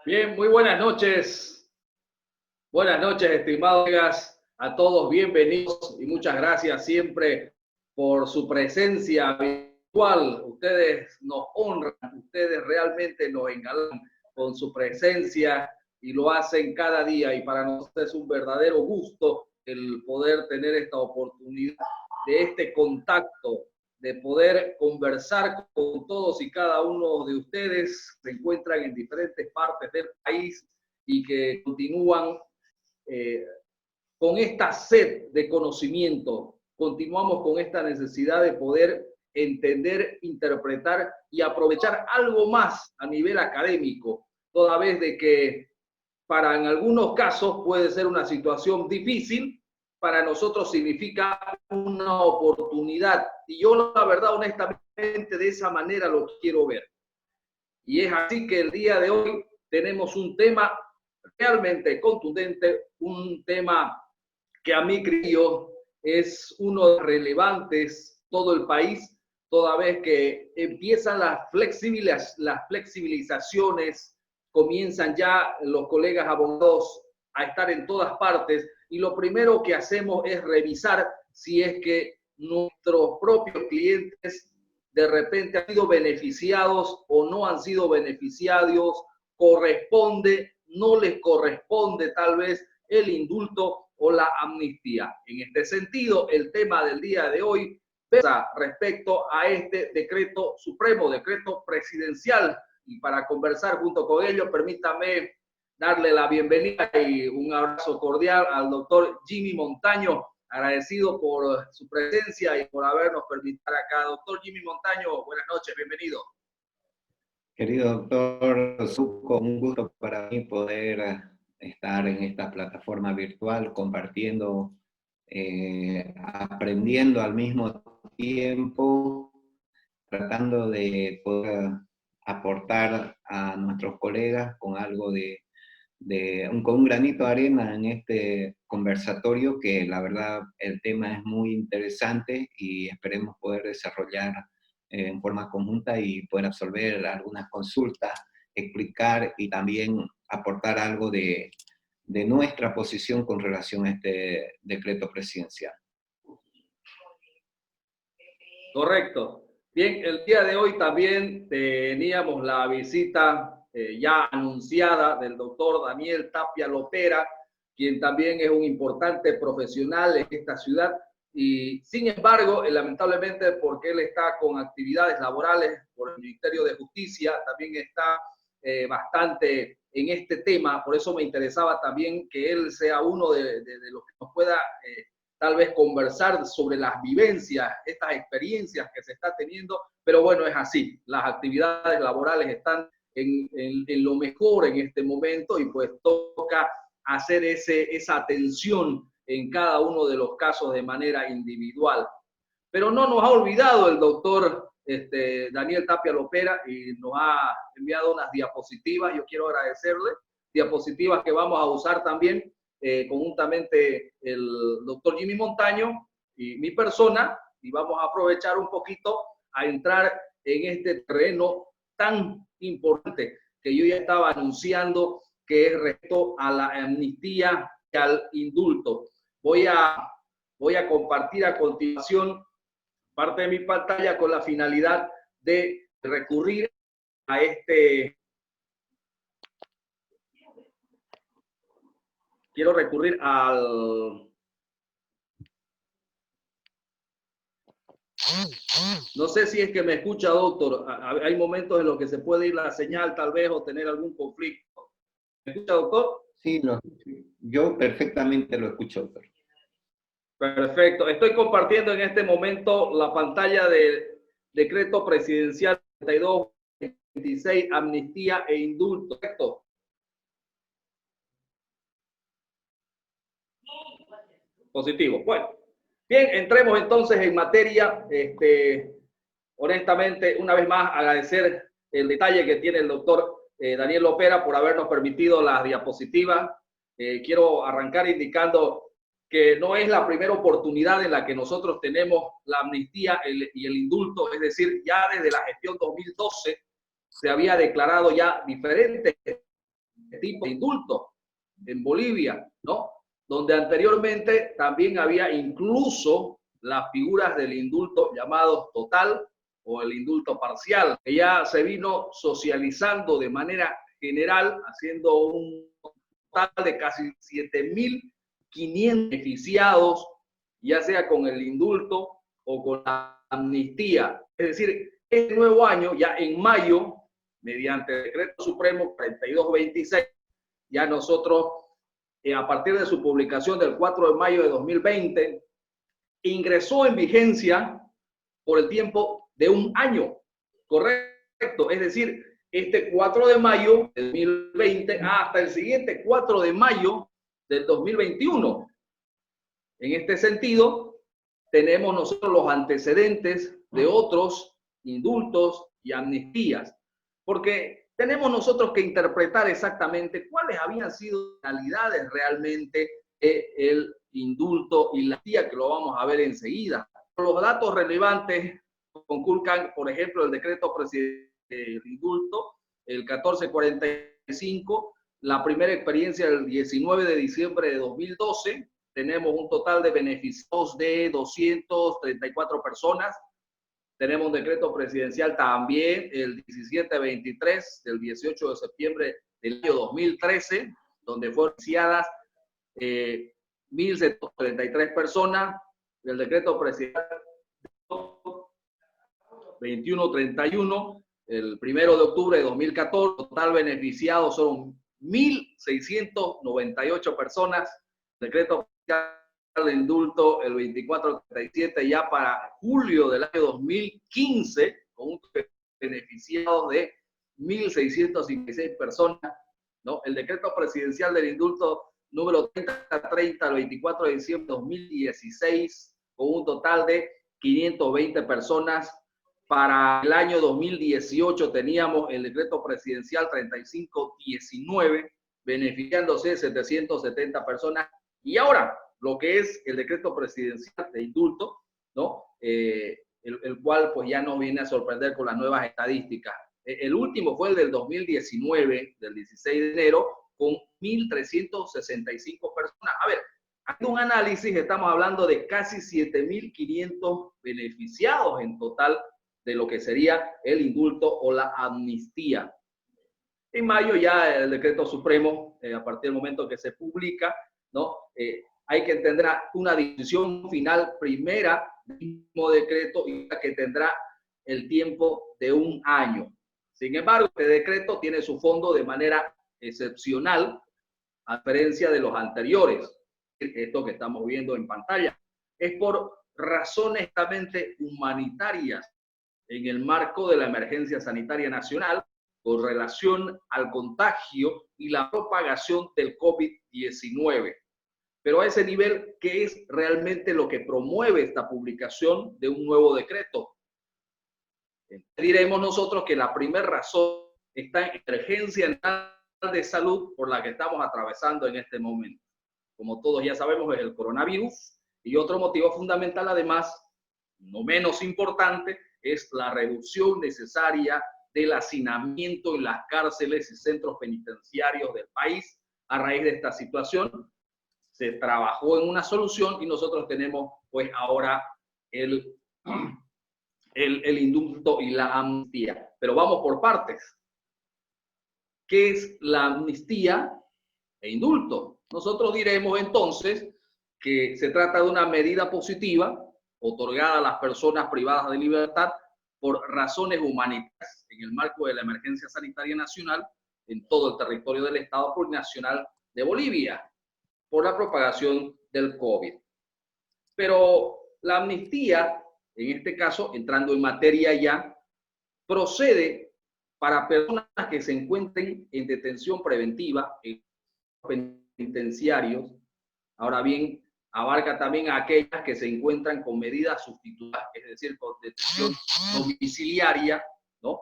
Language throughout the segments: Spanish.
Bien, muy buenas noches. Buenas noches, estimados colegas. A todos bienvenidos y muchas gracias siempre por su presencia virtual. Ustedes nos honran, ustedes realmente nos engalanan con su presencia y lo hacen cada día. Y para nosotros es un verdadero gusto el poder tener esta oportunidad de este contacto, de poder conversar con todos y cada uno de ustedes que se encuentran en diferentes partes del país y que continúan con esta sed de conocimiento, continuamos con esta necesidad de poder entender, interpretar y aprovechar algo más a nivel académico, toda vez de que para en algunos casos puede ser una situación difícil, para nosotros significa una oportunidad. Y yo la verdad, honestamente, de esa manera lo quiero ver. Y es así que el día de hoy tenemos un tema realmente contundente, un tema que a mí creo es uno de los relevantes todo el país, toda vez que empiezan las flexibilizaciones, comienzan ya los colegas abogados a estar en todas partes y lo primero que hacemos es revisar si es que nuestros propios clientes de repente han sido beneficiados o no han sido beneficiados, corresponde, no les corresponde tal vez el indulto o la amnistía. En este sentido, el tema del día de hoy versa respecto a este decreto supremo, decreto presidencial. Y para conversar junto con ellos, permítame darle la bienvenida y un abrazo cordial al doctor Jimmy Montaño, agradecido por su presencia y por habernos permitido estar acá. Doctor Jimmy Montaño, buenas noches, bienvenido. Querido doctor Zucco, un gusto para mí poder estar en esta plataforma virtual compartiendo, aprendiendo al mismo tiempo, tratando de poder aportar a nuestros colegas con algo con un granito de arena en este conversatorio que la verdad el tema es muy interesante y esperemos poder desarrollar en forma conjunta y poder absolver algunas consultas, explicar y también aportar algo de nuestra posición con relación a este decreto presidencial. Correcto. Bien, el día de hoy también teníamos la visita ya anunciada del doctor Daniel Tapia Lopera, quien también es un importante profesional en esta ciudad y sin embargo, lamentablemente porque él está con actividades laborales por el Ministerio de Justicia, también está bastante en este tema, por eso me interesaba también que él sea uno de los que nos pueda tal vez conversar sobre las vivencias, estas experiencias que se está teniendo, pero bueno, es así, las actividades laborales están en lo mejor en este momento y pues toca hacer esa atención en cada uno de los casos de manera individual. Pero no nos ha olvidado el doctor Daniel Tapia Lopera y nos ha enviado unas diapositivas, yo quiero agradecerle, diapositivas que vamos a usar también conjuntamente el doctor Jimmy Montaño y mi persona, y vamos a aprovechar un poquito a entrar en este terreno tan importante que yo ya estaba anunciando, que es respecto a la amnistía y al indulto. Voy a compartir a continuación parte de mi pantalla con la finalidad de recurrir a quiero recurrir al... No sé si es que me escucha, doctor. Hay momentos en los que se puede ir la señal tal vez o tener algún conflicto. ¿Me escucha, doctor? Sí, yo perfectamente lo escucho, doctor. Perfecto. Estoy compartiendo en este momento la pantalla del decreto presidencial 3226, amnistía e indulto. ¿Correcto? Positivo. Bueno, bien, entremos entonces en materia. Honestamente, una vez más, agradecer el detalle que tiene el doctor Daniel Lopera por habernos permitido las diapositivas. Quiero arrancar indicando que no es la primera oportunidad en la que nosotros tenemos la amnistía y el indulto, es decir, ya desde la gestión 2012 se había declarado ya diferentes tipo de indulto en Bolivia, ¿no? Donde anteriormente también había incluso las figuras del indulto llamados total o el indulto parcial, que ya se vino socializando de manera general, haciendo un total de casi 7.500 beneficiados, ya sea con el indulto o con la amnistía. Es decir, este nuevo año, ya en mayo, mediante el Decreto Supremo 3226, ya nosotros, a partir de su publicación del 4 de mayo de 2020, ingresó en vigencia por el tiempo de un año, correcto. Es decir, este 4 de mayo de 2020 hasta el siguiente 4 de mayo del 2021. En este sentido, tenemos nosotros los antecedentes de otros indultos y amnistías, porque tenemos nosotros que interpretar exactamente cuáles habían sido las finalidades realmente del indulto y la amnistía, que lo vamos a ver enseguida. Los datos relevantes conculcan, por ejemplo, el decreto presidencial del indulto, el 1445, la primera experiencia del 19 de diciembre de 2012, tenemos un total de beneficios de 234 personas. Tenemos un decreto presidencial también, el 1723 del 18 de septiembre del año 2013, donde fueron beneficiadas 1.733 personas. El decreto presidencial 2131, el 1 de octubre de 2014, total beneficiados son 1.698 personas. Decreto de indulto el 2437 ya para julio del año 2015, con un beneficiado de 1.656 personas, ¿no? El decreto presidencial del indulto número 3030 el 24 de diciembre de 2016, con un total de 520 personas. Para el año 2018 teníamos el decreto presidencial 3519, beneficiándose 770 personas. Y ahora, lo que es el decreto presidencial de indulto, ¿no? El cual pues ya nos viene a sorprender con las nuevas estadísticas. El último fue el del 2019, del 16 de enero, con 1.365 personas. A ver, haciendo un análisis, estamos hablando de casi 7.500 beneficiados en total de lo que sería el indulto o la amnistía. En mayo ya el decreto supremo, a partir del momento que se publica, ¿no? Hay que entender una decisión final primera del mismo decreto y que tendrá el tiempo de un año. Sin embargo, este decreto tiene su fondo de manera excepcional, a diferencia de los anteriores. Esto que estamos viendo en pantalla es por razones netamente humanitarias en el marco de la emergencia sanitaria nacional con relación al contagio y la propagación del COVID-19. Pero a ese nivel, ¿qué es realmente lo que promueve esta publicación de un nuevo decreto? Diremos nosotros que la primera razón está en emergencia de salud por la que estamos atravesando en este momento. Como todos ya sabemos, es el coronavirus. Y otro motivo fundamental, además, no menos importante, es la reducción necesaria del hacinamiento en las cárceles y centros penitenciarios del país. A raíz de esta situación, se trabajó en una solución y nosotros tenemos pues ahora el indulto y la amnistía. Pero vamos por partes. ¿Qué es la amnistía e indulto? Nosotros diremos entonces que se trata de una medida positiva otorgada a las personas privadas de libertad por razones humanitarias en el marco de la emergencia sanitaria nacional en todo el territorio del Estado Plurinacional de Bolivia por la propagación del COVID. Pero la amnistía, en este caso, entrando en materia ya, procede para personas que se encuentren en detención preventiva en penitenciarios. Ahora bien, abarca también a aquellas que se encuentran con medidas sustitutivas, es decir, con detención domiciliaria, ¿no?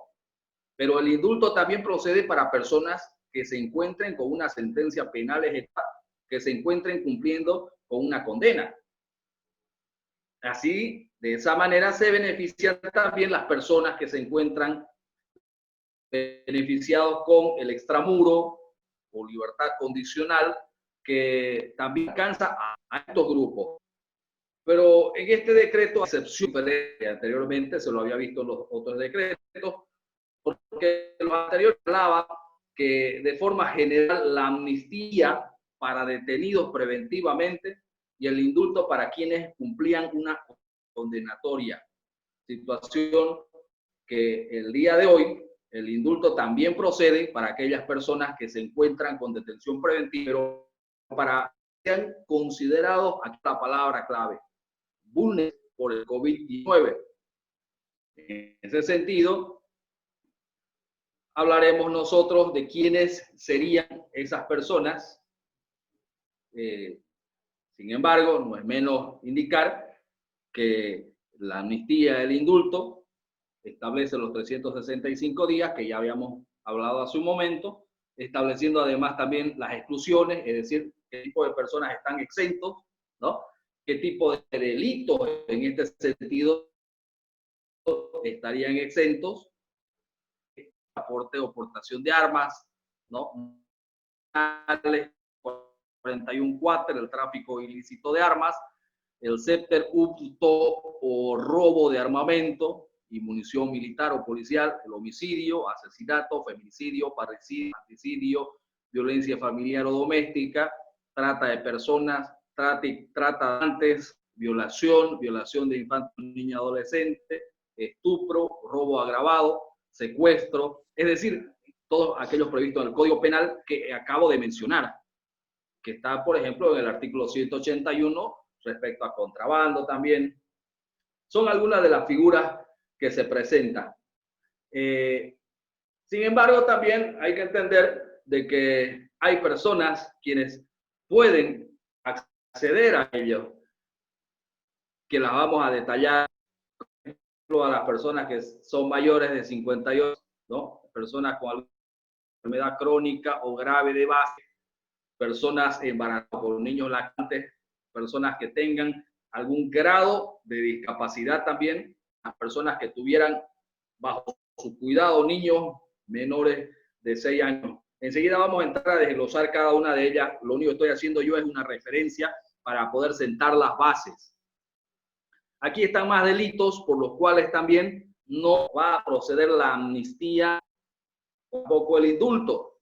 Pero el indulto también procede para personas que se encuentren con una sentencia penal ejecutada, que se encuentren cumpliendo con una condena. Así, de esa manera se benefician también las personas que se encuentran beneficiados con el extramuro o libertad condicional que también alcanza a estos grupos. Pero en este decreto, a excepción que anteriormente se lo había visto en los otros decretos, porque lo anterior hablaba que de forma general la amnistía para detenidos preventivamente y el indulto para quienes cumplían una condenatoria. Situación que el día de hoy el indulto también procede para aquellas personas que se encuentran con detención preventiva, pero para que sean considerados, aquí la palabra clave, vulnerables por el COVID-19. En ese sentido, hablaremos nosotros de quiénes serían esas personas. Sin embargo, no es menos indicar que la amnistía, el indulto, establece los 365 días, que ya habíamos hablado hace un momento, estableciendo además también las exclusiones, es decir, qué tipo de personas están exentos, ¿no? Qué tipo de delitos en este sentido estarían exentos, aporte o portación de armas, ¿no? 41 cuáter, el tráfico ilícito de armas, el sépter, hurto o robo de armamento y munición militar o policial, el homicidio, asesinato, feminicidio, parricidio, anticidio, violencia familiar o doméstica, trata de personas, trata antes, violación, violación de infantes, niño, adolescente, estupro, robo agravado, secuestro, es decir, todos aquellos previstos en el Código Penal que acabo de mencionar, que está, por ejemplo, en el artículo 181 respecto a contrabando también. Son algunas de las figuras que se presentan. Sin embargo, también hay que entender de que hay personas quienes pueden acceder a ello, que las vamos a detallar, a las personas que son mayores de 58, ¿no? Personas con alguna enfermedad crónica o grave de base, personas embarazadas por niños lactantes, personas que tengan algún grado de discapacidad también, las personas que tuvieran bajo su cuidado niños menores de 6 años. Enseguida vamos a entrar a desglosar cada una de ellas. Lo único que estoy haciendo yo es una referencia para poder sentar las bases. Aquí están más delitos por los cuales también no va a proceder la amnistía, tampoco el indulto.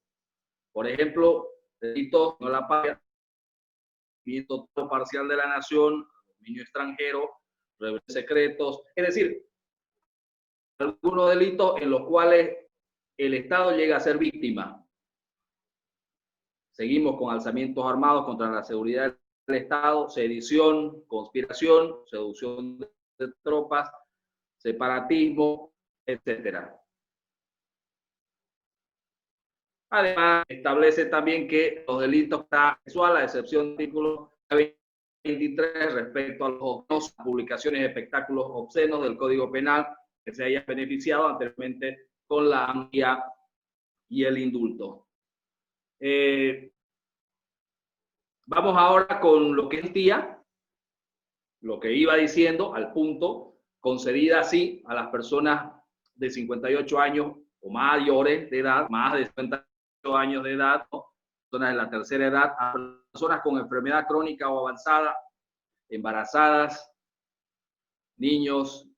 Por ejemplo, delitos no la paga, total parcial de la nación, dominio extranjero, rebelión secretos, es decir, algunos delitos en los cuales el Estado llega a ser víctima. Seguimos con alzamientos armados contra la seguridad del Estado, sedición, conspiración, seducción de tropas, separatismo, etcétera. Además, establece también que los delitos sexuales, a excepción del artículo 23 respecto a las publicaciones de espectáculos obscenos del Código Penal que se haya beneficiado anteriormente con la amnistía y el indulto. Vamos ahora con lo que es amnistía, lo que iba diciendo al punto, concedida así a las personas de 58 años o mayores de edad, más de 58 años de edad, ¿no? Personas de la tercera edad, a personas con enfermedad crónica o avanzada, embarazadas, niños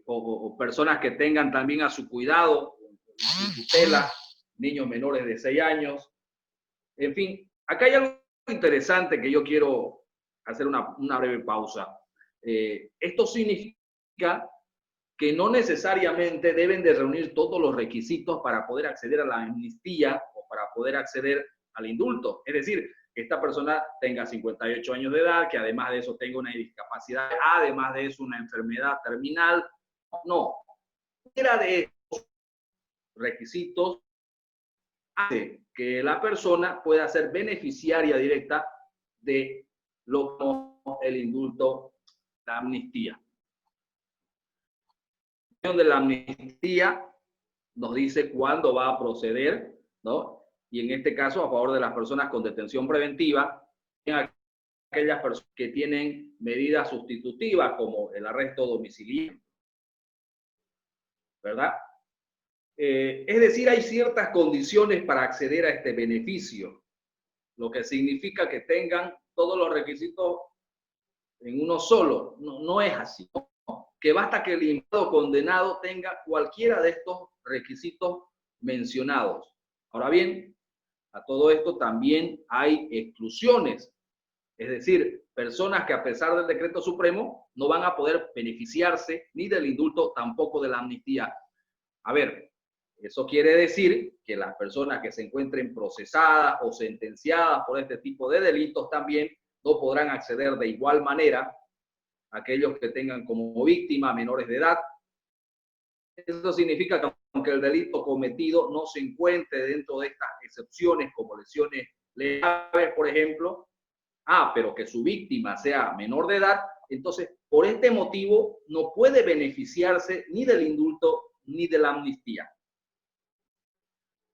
o personas que tengan también a su cuidado, su tutela, niños menores de 6 años. En fin, acá hay algo interesante que yo quiero hacer una breve pausa. Esto significa que no necesariamente deben de reunir todos los requisitos para poder acceder a la amnistía o para poder acceder al indulto. Es decir, que esta persona tenga 58 años de edad, que además de eso tenga una discapacidad, además de eso una enfermedad terminal. No. Cualquiera de estos requisitos hace que la persona pueda ser beneficiaria directa de lo que el indulto, la amnistía. De la amnistía nos dice cuándo va a proceder, ¿no? Y en este caso a favor de las personas con detención preventiva, aquellas personas que tienen medidas sustitutivas como el arresto domiciliario, ¿verdad? Es decir, hay ciertas condiciones para acceder a este beneficio, lo que significa que tengan todos los requisitos en uno solo. No, no es así. No. Que basta que el imputado condenado tenga cualquiera de estos requisitos mencionados. Ahora bien, a todo esto también hay exclusiones, es decir, personas que a pesar del decreto supremo no van a poder beneficiarse ni del indulto, tampoco de la amnistía. A ver, eso quiere decir que las personas que se encuentren procesadas o sentenciadas por este tipo de delitos también no podrán acceder de igual manera a aquellos que tengan como víctima menores de edad. Eso significa que aunque el delito cometido no se encuentre dentro de estas excepciones como lesiones leves, por ejemplo, pero que su víctima sea menor de edad, entonces por este motivo no puede beneficiarse ni del indulto ni de la amnistía.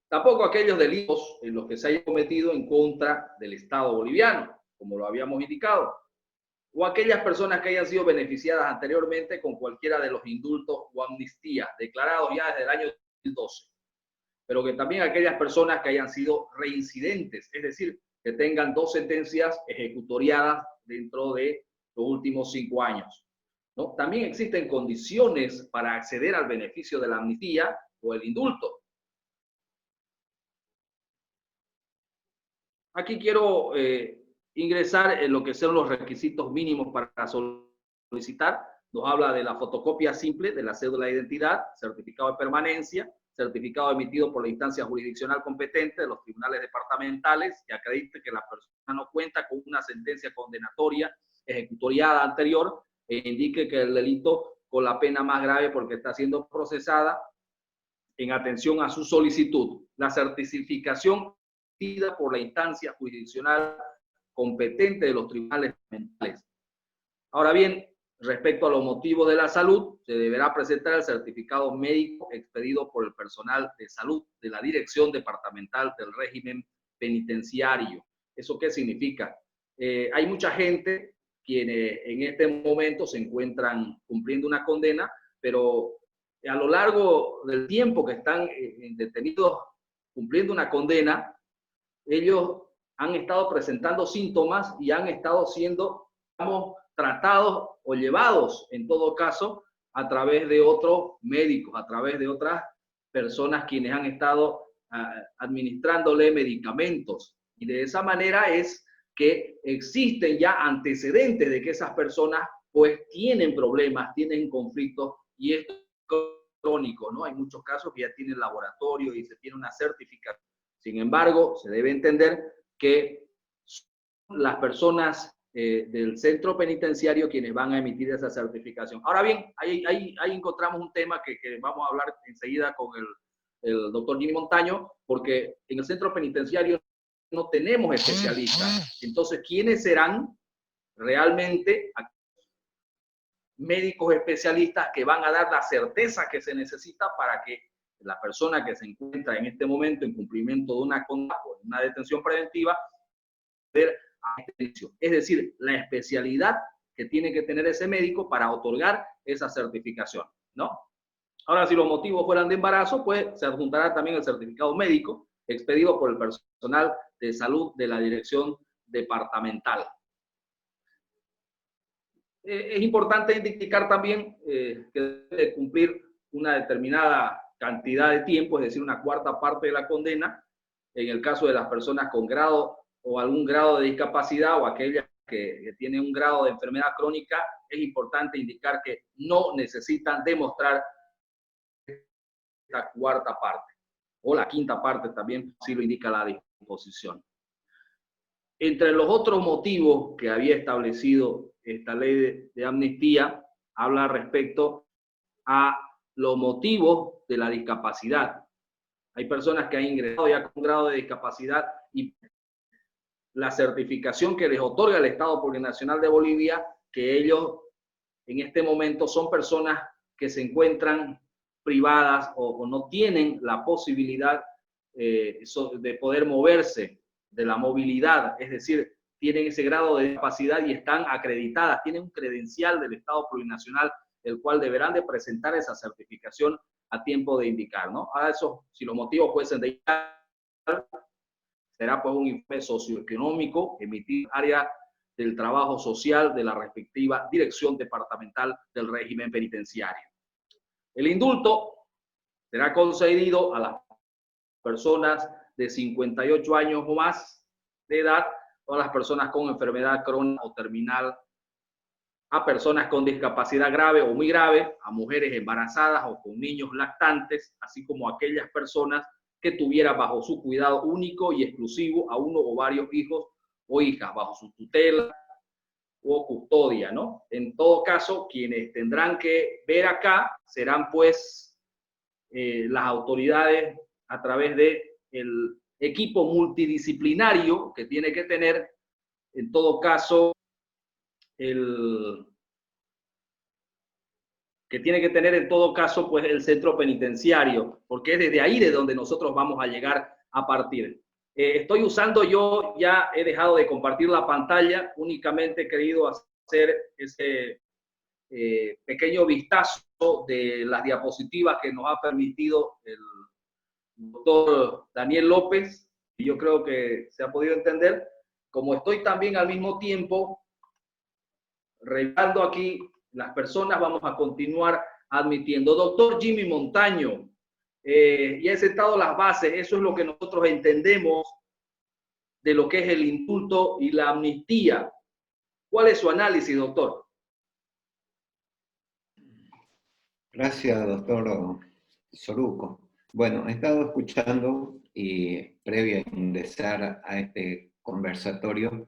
Tampoco aquellos delitos en los que se haya cometido en contra del Estado boliviano, como lo habíamos indicado, o aquellas personas que hayan sido beneficiadas anteriormente con cualquiera de los indultos o amnistías declarados ya desde el año 2012, pero que también aquellas personas que hayan sido reincidentes, es decir, que tengan 2 sentencias ejecutoriadas dentro de los últimos 5 años. ¿No? También existen condiciones para acceder al beneficio de la amnistía o el indulto. Aquí quiero ingresar en lo que son los requisitos mínimos para solicitar. Nos habla de la fotocopia simple de la cédula de identidad, certificado de permanencia, certificado emitido por la instancia jurisdiccional competente de los tribunales departamentales que acredite que la persona no cuenta con una sentencia condenatoria ejecutoriada anterior e indique que el delito con la pena más grave porque está siendo procesada en atención a su solicitud. La certificación por la instancia jurisdiccional competente de los tribunales departamentales. Ahora bien, respecto a los motivos de la salud, se deberá presentar el certificado médico expedido por el personal de salud de la Dirección Departamental del Régimen Penitenciario. ¿Eso qué significa? Hay mucha gente quienes en este momento se encuentran cumpliendo una condena, pero a lo largo del tiempo que están detenidos cumpliendo una condena, ellos han estado presentando síntomas y han estado siendo, digamos, tratados o llevados, en todo caso, a través de otros médicos, a través de otras personas quienes han estado administrándole medicamentos. Y de esa manera es que existen ya antecedentes de que esas personas pues tienen problemas, tienen conflictos, y esto es crónico, ¿no? Hay muchos casos que ya tienen laboratorio y se tiene una certificación. Sin embargo, se debe entender que son las personas del centro penitenciario quienes van a emitir esa certificación. Ahora bien, ahí encontramos un tema que vamos a hablar enseguida con el doctor Jimmy Montaño, porque en el centro penitenciario no tenemos especialistas. Entonces, ¿quiénes serán realmente médicos especialistas que van a dar la certeza que se necesita para que la persona que se encuentra en este momento en cumplimiento de una condena o una detención preventiva pueda a este servicio? Es decir, la especialidad que tiene que tener ese médico para otorgar esa certificación, ¿no? Ahora, si los motivos fueran de embarazo, pues se adjuntará también el certificado médico expedido por el personal de salud de la dirección departamental. Es importante indicar también que debe cumplir una determinada cantidad de tiempo, es decir, una cuarta parte de la condena, en el caso de las personas con grado o algún grado de discapacidad o aquellas que tienen un grado de enfermedad crónica. Es importante indicar que no necesitan demostrar la cuarta parte o la quinta parte también, si lo indica la disposición. Entre los otros motivos que había establecido esta ley de amnistía, habla respecto a los motivos de la discapacidad. Hay personas que han ingresado ya con un grado de discapacidad y la certificación que les otorga el Estado Plurinacional de Bolivia, que ellos en este momento son personas que se encuentran privadas o no tienen la posibilidad de poder moverse, de la movilidad, es decir, tienen ese grado de discapacidad y están acreditadas, tienen un credencial del Estado Plurinacional el cual deberán de presentar esa certificación a tiempo de indicar, ¿no? A eso, si los motivos fuesen de será pues un informe socioeconómico emitido en área del trabajo social de la respectiva dirección departamental del régimen penitenciario. El indulto será concedido a las personas de 58 años o más de edad, o a las personas con enfermedad crónica o terminal, a personas con discapacidad grave o muy grave, a mujeres embarazadas o con niños lactantes, así como a aquellas personas que tuvieran bajo su cuidado único y exclusivo a uno o varios hijos o hijas, bajo su tutela o custodia, ¿no? En todo caso, quienes tendrán que ver acá serán pues las autoridades a través de el equipo multidisciplinario que tiene que tener, en todo caso, pues el centro penitenciario, porque es desde ahí de donde nosotros vamos a llegar a partir. Estoy usando, yo ya he dejado de compartir la pantalla, únicamente he querido hacer ese pequeño vistazo de las diapositivas que nos ha permitido el doctor Daniel López, y yo creo que se ha podido entender. Como estoy también al mismo tiempo revisando aquí las personas, vamos a continuar admitiendo. Doctor Jimmy Montaño, ya he sentado las bases, eso es lo que nosotros entendemos de lo que es el indulto y la amnistía. ¿Cuál es su análisis, doctor? Gracias, doctor Soruco. Bueno, he estado escuchando y previo a ingresar a este conversatorio,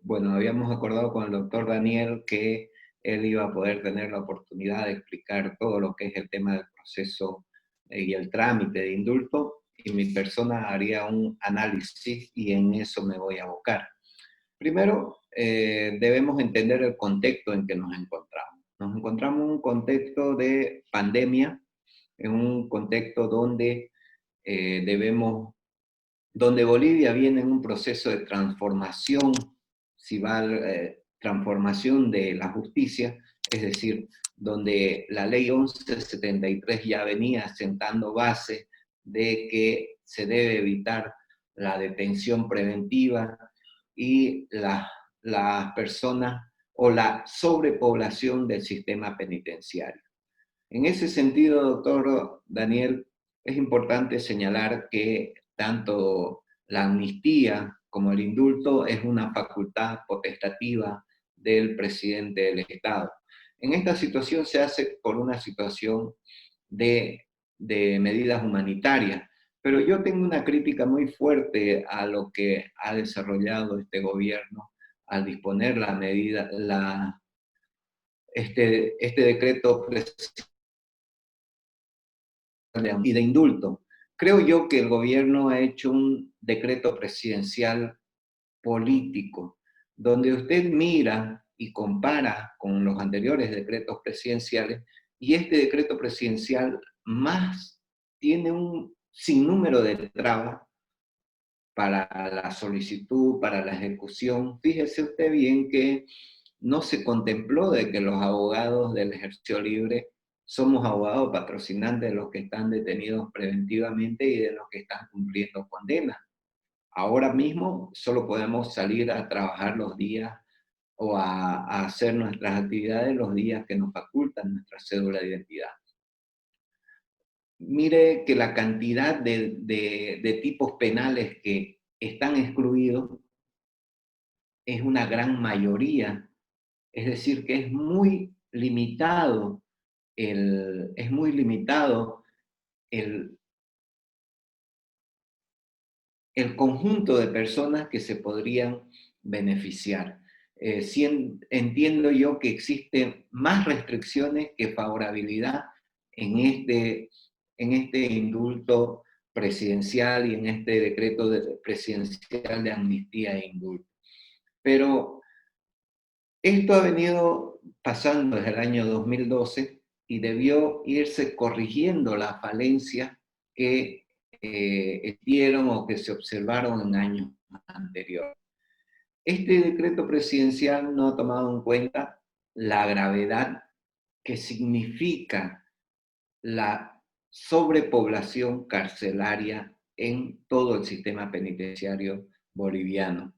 bueno, habíamos acordado con el doctor Daniel que él iba a poder tener la oportunidad de explicar todo lo que es el tema del proceso y el trámite de indulto, y mi persona haría un análisis y en eso me voy a abocar. Primero, debemos entender el contexto en que nos encontramos. Nos encontramos en un contexto de pandemia, en un contexto donde donde Bolivia viene en un proceso de transformación, transformación de la justicia, es decir, donde la ley 1173 ya venía sentando base de que se debe evitar la detención preventiva y las personas o la sobrepoblación del sistema penitenciario. En ese sentido, doctor Daniel, es importante señalar que tanto la amnistía como el indulto es una facultad potestativa del presidente del Estado. En esta situación se hace por una situación de medidas humanitarias, pero yo tengo una crítica muy fuerte a lo que ha desarrollado este gobierno al disponer este decreto presidencial y de indulto. Creo yo que el gobierno ha hecho un decreto presidencial político, donde usted mira y compara con los anteriores decretos presidenciales, y este decreto presidencial más tiene un sinnúmero de trabas para la solicitud, para la ejecución. Fíjese usted bien que no se contempló de que los abogados del ejercicio libre somos abogados patrocinantes de los que están detenidos preventivamente y de los que están cumpliendo condena. Ahora mismo solo podemos salir a trabajar los días o a hacer nuestras actividades los días que nos facultan nuestra cédula de identidad. Mire que la cantidad de tipos penales que están excluidos es una gran mayoría, es decir, que es muy limitado el conjunto de personas que se podrían beneficiar. Entiendo yo que existen más restricciones que favorabilidad en este indulto presidencial y en este decreto presidencial de amnistía e indulto. Pero esto ha venido pasando desde el año 2012 y debió irse corrigiendo las falencias que dieron o que se observaron en años anteriores. Este decreto presidencial no ha tomado en cuenta la gravedad que significa la sobrepoblación carcelaria en todo el sistema penitenciario boliviano.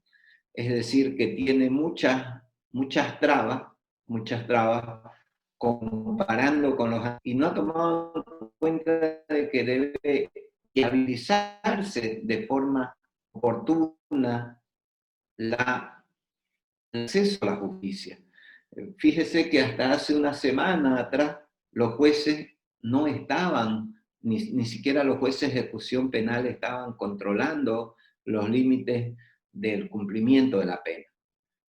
Es decir, que tiene muchas trabas comparando con los... Y no ha tomado en cuenta de que debe viabilizarse de forma oportuna el acceso a la justicia. Fíjese que hasta hace una semana atrás los jueces no estaban, ni siquiera los jueces de ejecución penal estaban controlando los límites del cumplimiento de la pena.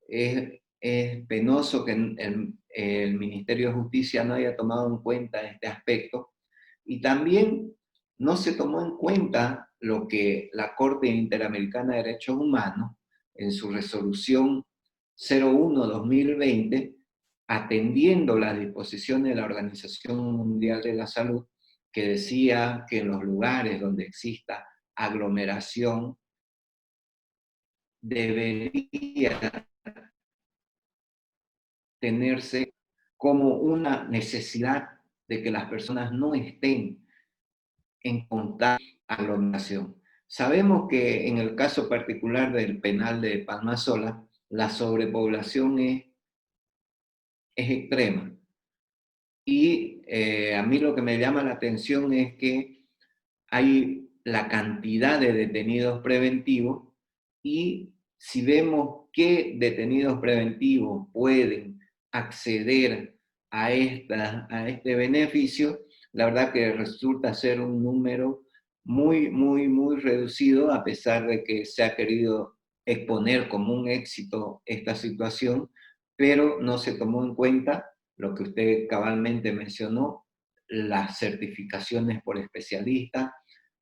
Es penoso que el Ministerio de Justicia no haya tomado en cuenta este aspecto, y también no se tomó en cuenta lo que la Corte Interamericana de Derechos Humanos, en su resolución 01-2020, atendiendo las disposiciones de la Organización Mundial de la Salud, que decía que en los lugares donde exista aglomeración debería tenerse como una necesidad de que las personas no estén en constante aglomeración. Sabemos que en el caso particular del penal de Palmasola, la sobrepoblación es extrema. Y a mí lo que me llama la atención es que hay la cantidad de detenidos preventivos, y si vemos qué detenidos preventivos pueden acceder a este beneficio, la verdad que resulta ser un número muy reducido, a pesar de que se ha querido exponer como un éxito esta situación, pero no se tomó en cuenta lo que usted cabalmente mencionó: las certificaciones por especialistas,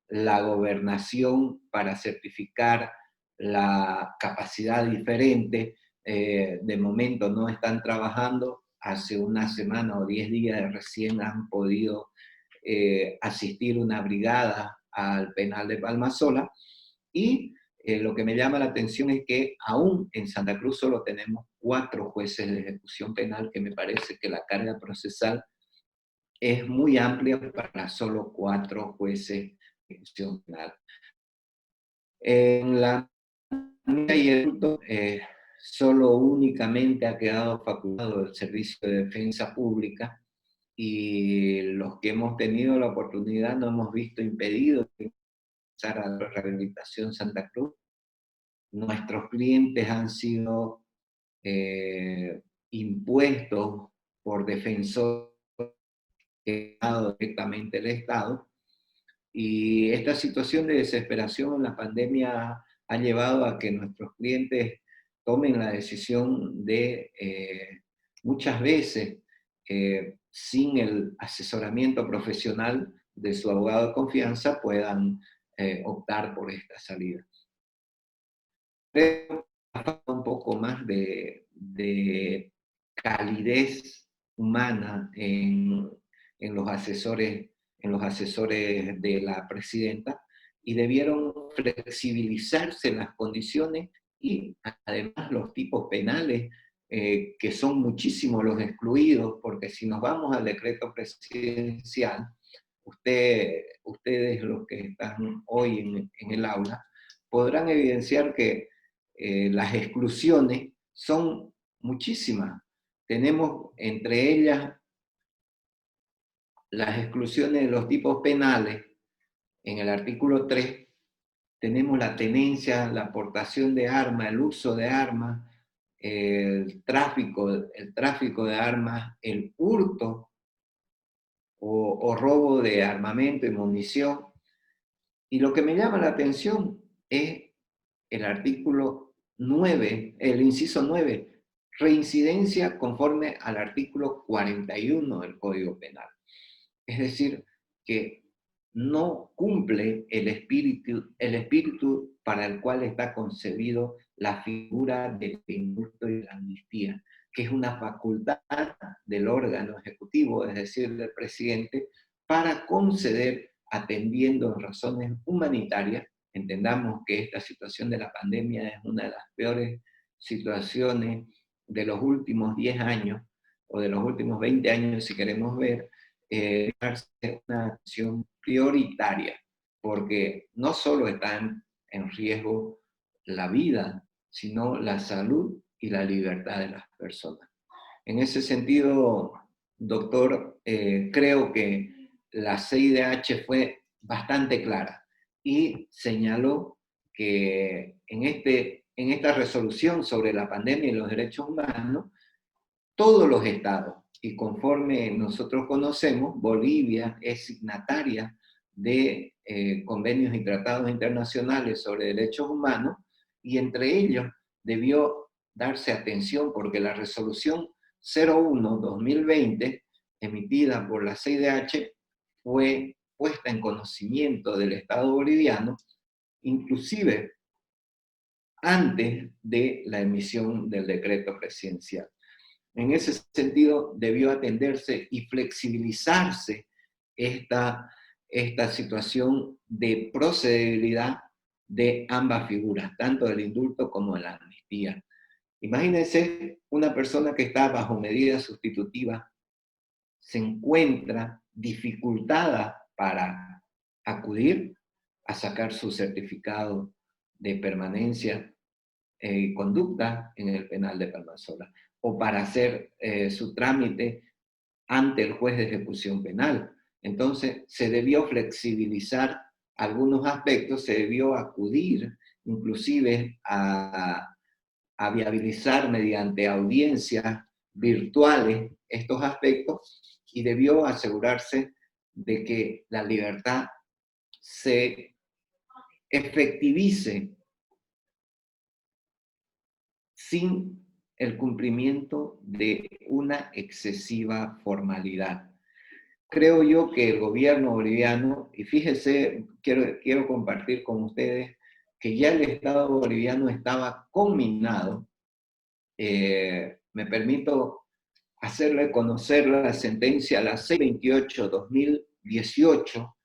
la gobernación para certificar la capacidad diferente. De momento no están trabajando, hace una semana o 10 días recién han podido asistir una brigada al penal de Palmasola, y lo que me llama la atención es que aún en Santa Cruz solo tenemos 4 jueces de ejecución penal, que me parece que la carga procesal es muy amplia para solo 4 jueces de ejecución penal. En la y solo únicamente ha quedado facultado el Servicio de Defensa Pública, y los que hemos tenido la oportunidad no hemos visto impedido ingresar a la rehabilitación Santa Cruz. Nuestros clientes han sido impuestos por defensores que ha dado directamente el Estado, y esta situación de desesperación en la pandemia ha llevado a que nuestros clientes tomen la decisión de, muchas veces, sin el asesoramiento profesional de su abogado de confianza, puedan optar por esta salida. Creo que falta un poco más de calidez humana en los asesores de la presidenta, y debieron flexibilizarse las condiciones y además los tipos penales, que son muchísimos los excluidos, porque si nos vamos al decreto presidencial, ustedes los que están hoy en el aula podrán evidenciar que las exclusiones son muchísimas. Tenemos entre ellas las exclusiones de los tipos penales. En el artículo 3 tenemos la tenencia, la aportación de armas, el uso de armas, el tráfico de armas, el hurto o robo de armamento y munición. Y lo que me llama la atención es el artículo 9, el inciso 9, reincidencia conforme al artículo 41 del Código Penal. Es decir, que no cumple el espíritu para el cual está concebido la figura del indulto y la amnistía, que es una facultad del órgano ejecutivo, es decir, del presidente, para conceder, atendiendo razones humanitarias. Entendamos que esta situación de la pandemia es una de las peores situaciones de los últimos 10 años, o de los últimos 20 años, si queremos ver, darse una acción prioritaria, porque no solo están en riesgo la vida, sino la salud y la libertad de las personas. En ese sentido, doctor, creo que la CIDH fue bastante clara y señaló que en esta resolución sobre la pandemia y los derechos humanos, todos los estados, y conforme nosotros conocemos, Bolivia es signataria de convenios y tratados internacionales sobre derechos humanos, y entre ellos debió darse atención porque la resolución 01-2020, emitida por la CIDH, fue puesta en conocimiento del Estado boliviano, inclusive antes de la emisión del decreto presidencial. En ese sentido, debió atenderse y flexibilizarse esta situación de procedibilidad de ambas figuras, tanto del indulto como de la amnistía. Imagínense una persona que está bajo medida sustitutiva, se encuentra dificultada para acudir a sacar su certificado de permanencia y conducta en el penal de Palmasola, o para hacer su trámite ante el juez de ejecución penal. Entonces, se debió flexibilizar algunos aspectos, se debió acudir inclusive a viabilizar mediante audiencias virtuales estos aspectos, y debió asegurarse de que la libertad se efectivice sin el cumplimiento de una excesiva formalidad. Creo yo que el gobierno boliviano, y fíjese, quiero compartir con ustedes que ya el Estado boliviano estaba conminado, me permito hacerle conocer la sentencia, la 628-2018,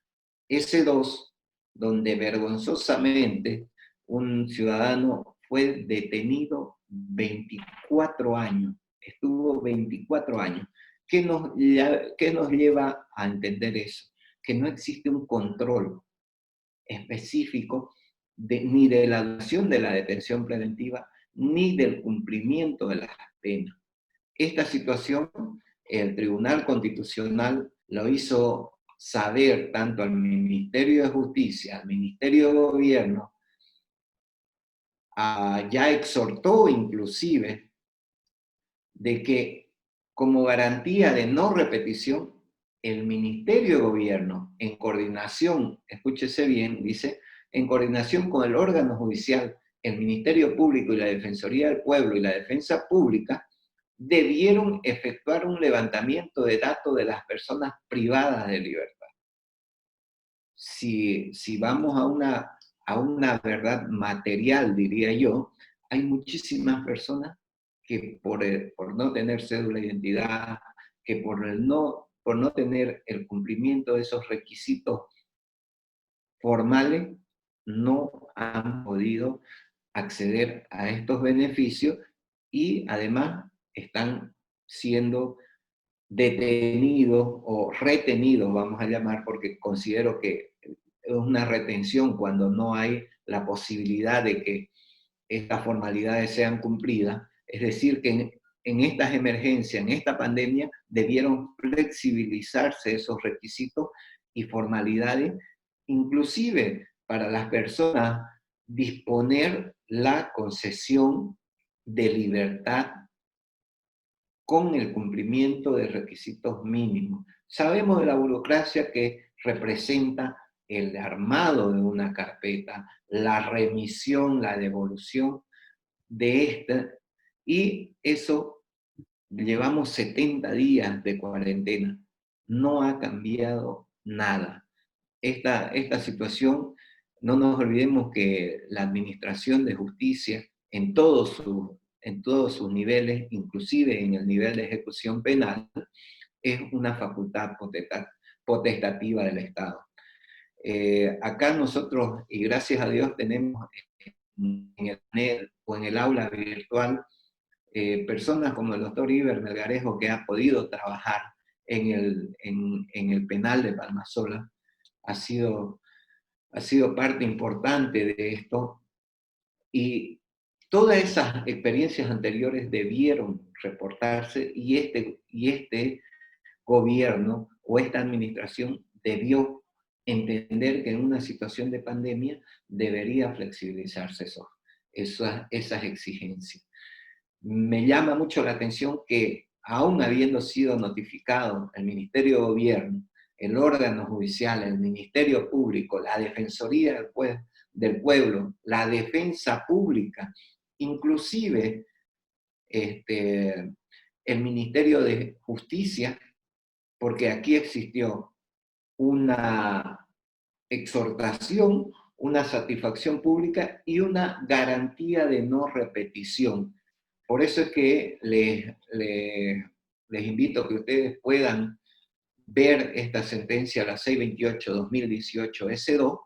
S2, donde vergonzosamente un ciudadano fue detenido 24 años, estuvo 24 años. ¿Qué nos lleva a entender eso? Que no existe un control específico ni de la duración de la detención preventiva, ni del cumplimiento de las penas. Esta situación, el Tribunal Constitucional lo hizo saber tanto al Ministerio de Justicia, al Ministerio de Gobierno, ya exhortó inclusive de que como garantía de no repetición, el Ministerio de Gobierno, en coordinación, escúchese bien, dice, en coordinación con el órgano judicial, el Ministerio Público y la Defensoría del Pueblo y la Defensa Pública, debieron efectuar un levantamiento de datos de las personas privadas de libertad. Si vamos a una verdad material, diría yo, hay muchísimas personas que por no tener cédula de identidad, que por no tener el cumplimiento de esos requisitos formales, no han podido acceder a estos beneficios, y además están siendo detenidos o retenidos, vamos a llamar, porque considero que es una retención cuando no hay la posibilidad de que estas formalidades sean cumplidas. Es decir, que en estas emergencias, en esta pandemia, debieron flexibilizarse esos requisitos y formalidades, inclusive para las personas disponer la concesión de libertad con el cumplimiento de requisitos mínimos. Sabemos de la burocracia que representa el armado de una carpeta, la remisión, la devolución de esta, y eso llevamos 70 días de cuarentena. No ha cambiado nada. Esta situación, no nos olvidemos que la administración de justicia en todos sus niveles, inclusive en el nivel de ejecución penal, es una facultad potestativa del Estado. Acá nosotros, y gracias a Dios, tenemos en el aula virtual personas como el doctor Iber Melgarejo, que ha podido trabajar en el penal de Palmasola, ha sido parte importante de esto, y todas esas experiencias anteriores debieron reportarse, y este gobierno o esta administración debió entender que en una situación de pandemia debería flexibilizarse esas exigencias. Me llama mucho la atención que, aún habiendo sido notificado el Ministerio de Gobierno, el órgano judicial, el Ministerio Público, la Defensoría del Pueblo, la Defensa Pública, inclusive el Ministerio de Justicia, porque aquí existió una exhortación, una satisfacción pública y una garantía de no repetición. Por eso es que les invito a que ustedes puedan ver esta sentencia, la 628-2018 S2,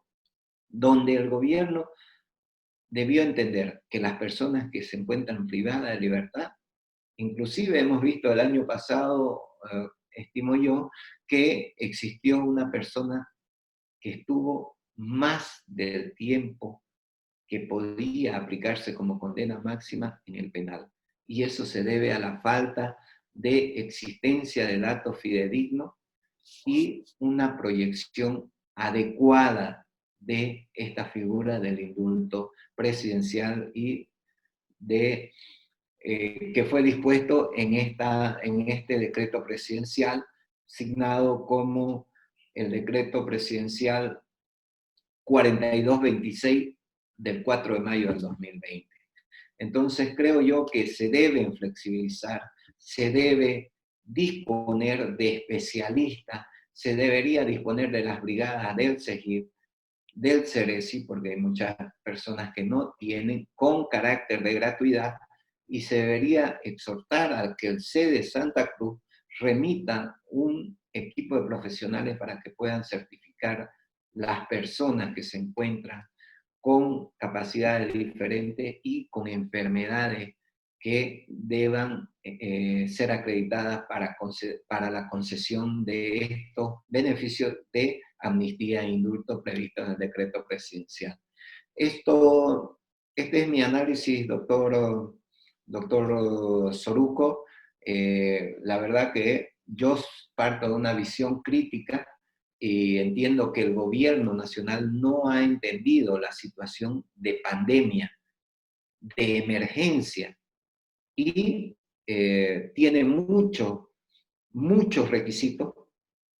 donde el gobierno debió entender que las personas que se encuentran privadas de libertad, inclusive hemos visto el año pasado, estimo yo, que existió una persona que estuvo más del tiempo que podía aplicarse como condena máxima en el penal. Y eso se debe a la falta de existencia de datos fidedignos y una proyección adecuada de esta figura del indulto presidencial y que fue dispuesto en este decreto presidencial, signado como el decreto presidencial 4226 del 4 de mayo del 2020. Entonces creo yo que se deben flexibilizar, se debe disponer de especialistas, se debería disponer de las brigadas del CEGIP, del CERESI, porque hay muchas personas que no tienen, con carácter de gratuidad, y se debería exhortar a que el CEDE Santa Cruz remita un equipo de profesionales para que puedan certificar las personas que se encuentran con capacidades diferentes y con enfermedades que deban ser acreditadas para la concesión de estos beneficios de amnistía e indulto previstos en el decreto presidencial. Este es mi análisis, doctor Soruco. La verdad que yo parto de una visión crítica y entiendo que el gobierno nacional no ha entendido la situación de pandemia, de emergencia, y tiene muchos requisitos,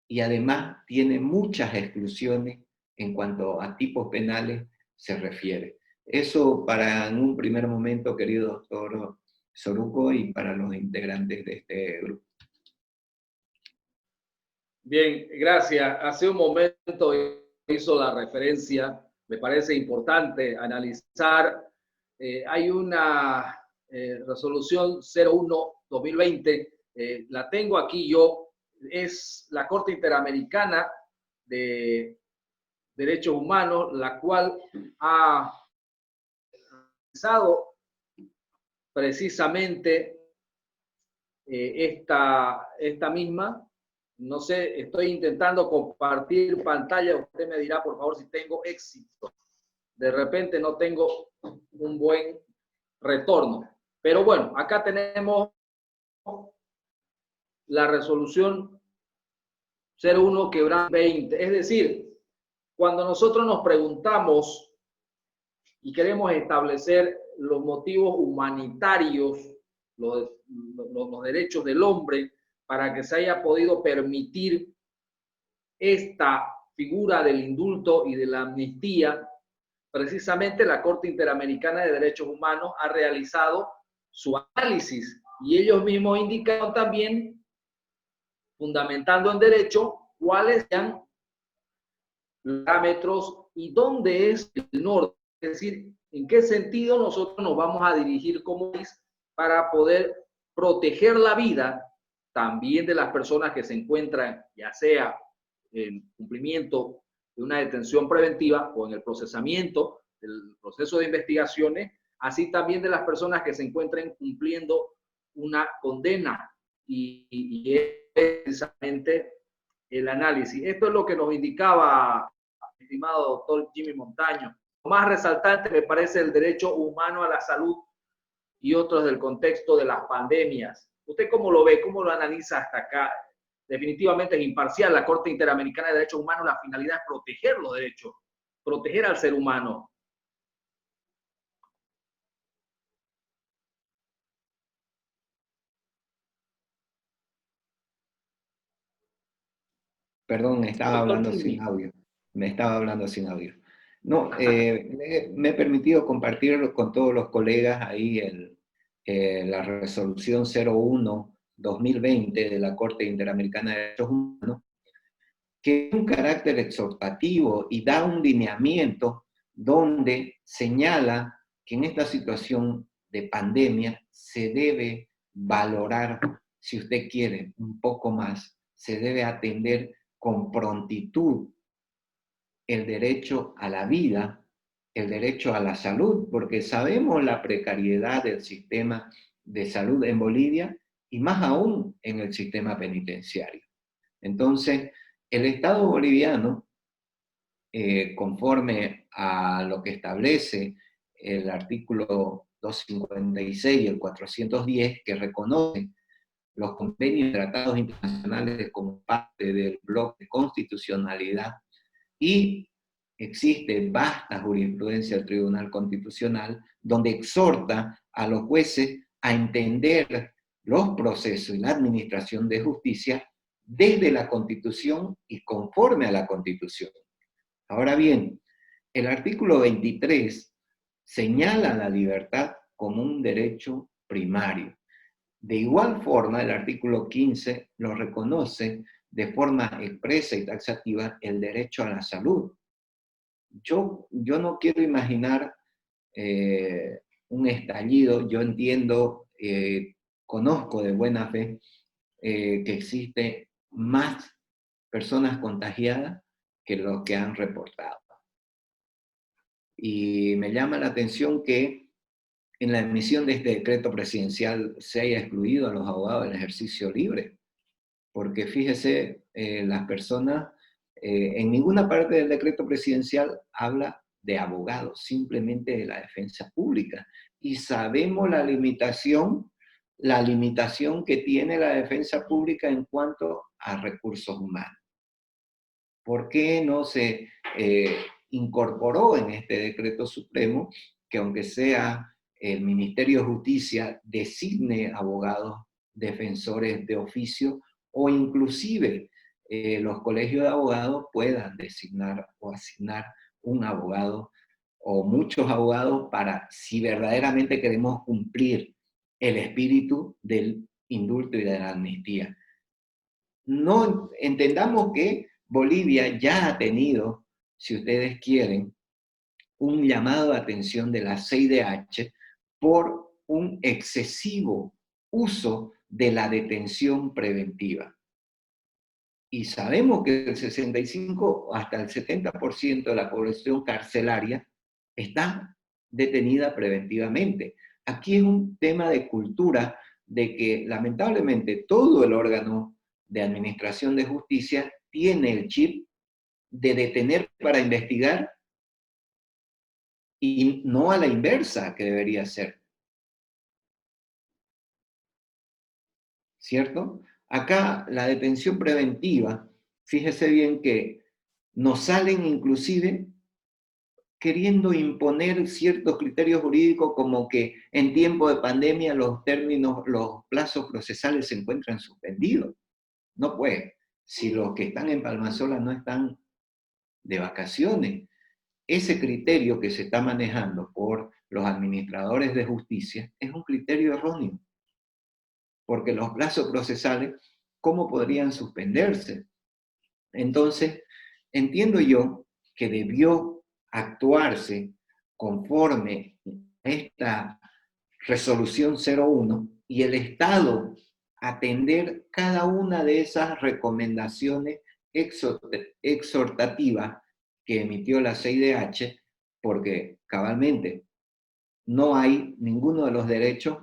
y además tiene muchas exclusiones en cuanto a tipos penales se refiere. Eso para en un primer momento, querido doctor Soruco, y para los integrantes de este grupo. Bien, gracias. Hace un momento hizo la referencia, me parece importante analizar. Hay una resolución 01-2020, la tengo aquí yo, es la Corte Interamericana de Derechos Humanos, la cual ha realizado precisamente esta misma. No sé, estoy intentando compartir pantalla. Usted me dirá, por favor, si tengo éxito. De repente no tengo un buen retorno. Pero bueno, acá tenemos la resolución 01-20. Es decir, cuando nosotros nos preguntamos y queremos establecer los motivos humanitarios, los derechos del hombre, para que se haya podido permitir esta figura del indulto y de la amnistía, precisamente la Corte Interamericana de Derechos Humanos ha realizado su análisis y ellos mismos indicaron también, fundamentando en derecho, cuáles sean los parámetros y dónde es el norte, es decir, en qué sentido nosotros nos vamos a dirigir como país para poder proteger la vida también de las personas que se encuentran, ya sea en cumplimiento de una detención preventiva o en el procesamiento del proceso de investigaciones, así también de las personas que se encuentren cumpliendo una condena y es precisamente el análisis. Esto es lo que nos indicaba, estimado doctor Jimmy Montaño. Lo más resaltante me parece el derecho humano a la salud y otros del contexto de las pandemias. ¿Usted cómo lo ve? ¿Cómo lo analiza hasta acá? Definitivamente es imparcial. La Corte Interamericana de Derechos Humanos, la finalidad es proteger los derechos, proteger al ser humano. Perdón, estaba Doctor hablando sin Jimmy. audio. Me estaba hablando sin audio. No, me he permitido compartir con todos los colegas ahí la resolución 01-2020 de la Corte Interamericana de Derechos Humanos, que es un carácter exhortativo y da un lineamiento donde señala que en esta situación de pandemia se debe valorar, si usted quiere, un poco más, se debe atender con prontitud el derecho a la vida, el derecho a la salud, porque sabemos la precariedad del sistema de salud en Bolivia y más aún en el sistema penitenciario. Entonces, el Estado boliviano, conforme a lo que establece el artículo 256 y el 410, que reconoce los convenios y tratados internacionales como parte del bloque de constitucionalidad, y existe vasta jurisprudencia del Tribunal Constitucional donde exhorta a los jueces a entender los procesos y la administración de justicia desde la Constitución y conforme a la Constitución. Ahora bien, el artículo 23 señala la libertad como un derecho primario. De igual forma, el artículo 15 lo reconoce de forma expresa y taxativa el derecho a la salud. Yo no quiero imaginar un estallido. Yo entiendo, conozco de buena fe que existe más personas contagiadas que los que han reportado. Y me llama la atención que en la emisión de este decreto presidencial se haya excluido a los abogados del ejercicio libre, porque fíjese, las personas, en ninguna parte del decreto presidencial habla de abogados, simplemente de la defensa pública. Y sabemos la limitación que tiene la defensa pública en cuanto a recursos humanos. ¿Por qué no se incorporó en este decreto supremo que aunque sea el Ministerio de Justicia designe abogados defensores de oficio o inclusive los colegios de abogados puedan designar o asignar un abogado o muchos abogados para, si verdaderamente queremos cumplir el espíritu del indulto y de la amnistía? No entendamos que Bolivia ya ha tenido, si ustedes quieren, un llamado de atención de la CIDH por un excesivo uso de la detención preventiva. Y sabemos que el 65 hasta el 70% de la población carcelaria está detenida preventivamente. Aquí es un tema de cultura de que lamentablemente todo el órgano de administración de justicia tiene el chip de detener para investigar y no a la inversa que debería ser. ¿Cierto? Acá la detención preventiva, fíjese bien que nos salen inclusive queriendo imponer ciertos criterios jurídicos como que en tiempo de pandemia los términos, los plazos procesales se encuentran suspendidos. No puede. Si los que están en Palmasola no están de vacaciones, ese criterio que se está manejando por los administradores de justicia es un criterio erróneo, porque los plazos procesales, ¿cómo podrían suspenderse? Entonces, entiendo yo que debió actuarse conforme a esta resolución 01 y el Estado atender cada una de esas recomendaciones exhortativas que emitió la CIDH, porque cabalmente no hay ninguno de los derechos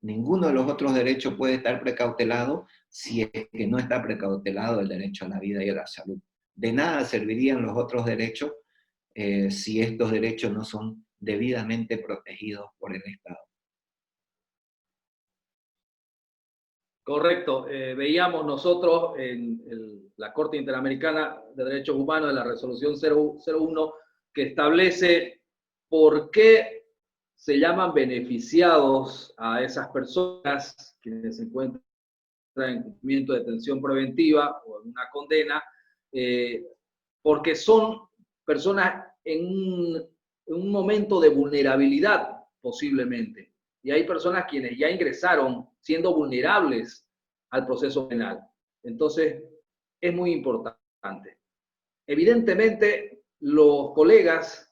Ninguno de los otros derechos puede estar precautelado si es que no está precautelado el derecho a la vida y a la salud. De nada servirían los otros derechos si estos derechos no son debidamente protegidos por el Estado. Correcto. Veíamos nosotros en la Corte Interamericana de Derechos Humanos, de la resolución 001, que establece por qué se llaman beneficiados a esas personas quienes se encuentran en cumplimiento de detención preventiva o en una condena, porque son personas en un momento de vulnerabilidad, posiblemente. Y hay personas quienes ya ingresaron siendo vulnerables al proceso penal. Entonces, es muy importante. Evidentemente, los colegas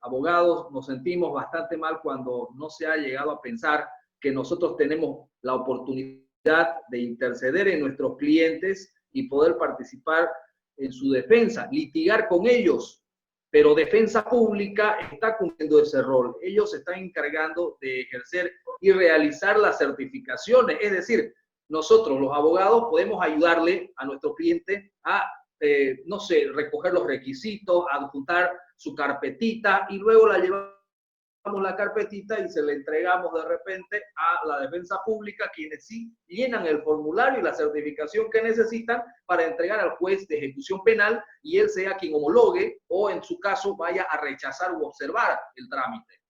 abogados nos sentimos bastante mal cuando no se ha llegado a pensar que nosotros tenemos la oportunidad de interceder en nuestros clientes y poder participar en su defensa, litigar con ellos, pero Defensa Pública está cumpliendo ese rol. Ellos se están encargando de ejercer y realizar las certificaciones, es decir, nosotros los abogados podemos ayudarle a nuestro cliente a no sé, recoger los requisitos, adjuntar su carpetita y luego la llevamos la carpetita y se la entregamos de repente a la Defensa Pública, quienes sí llenan el formulario y la certificación que necesitan para entregar al juez de ejecución penal y él sea quien homologue o en su caso vaya a rechazar u observar el trámite.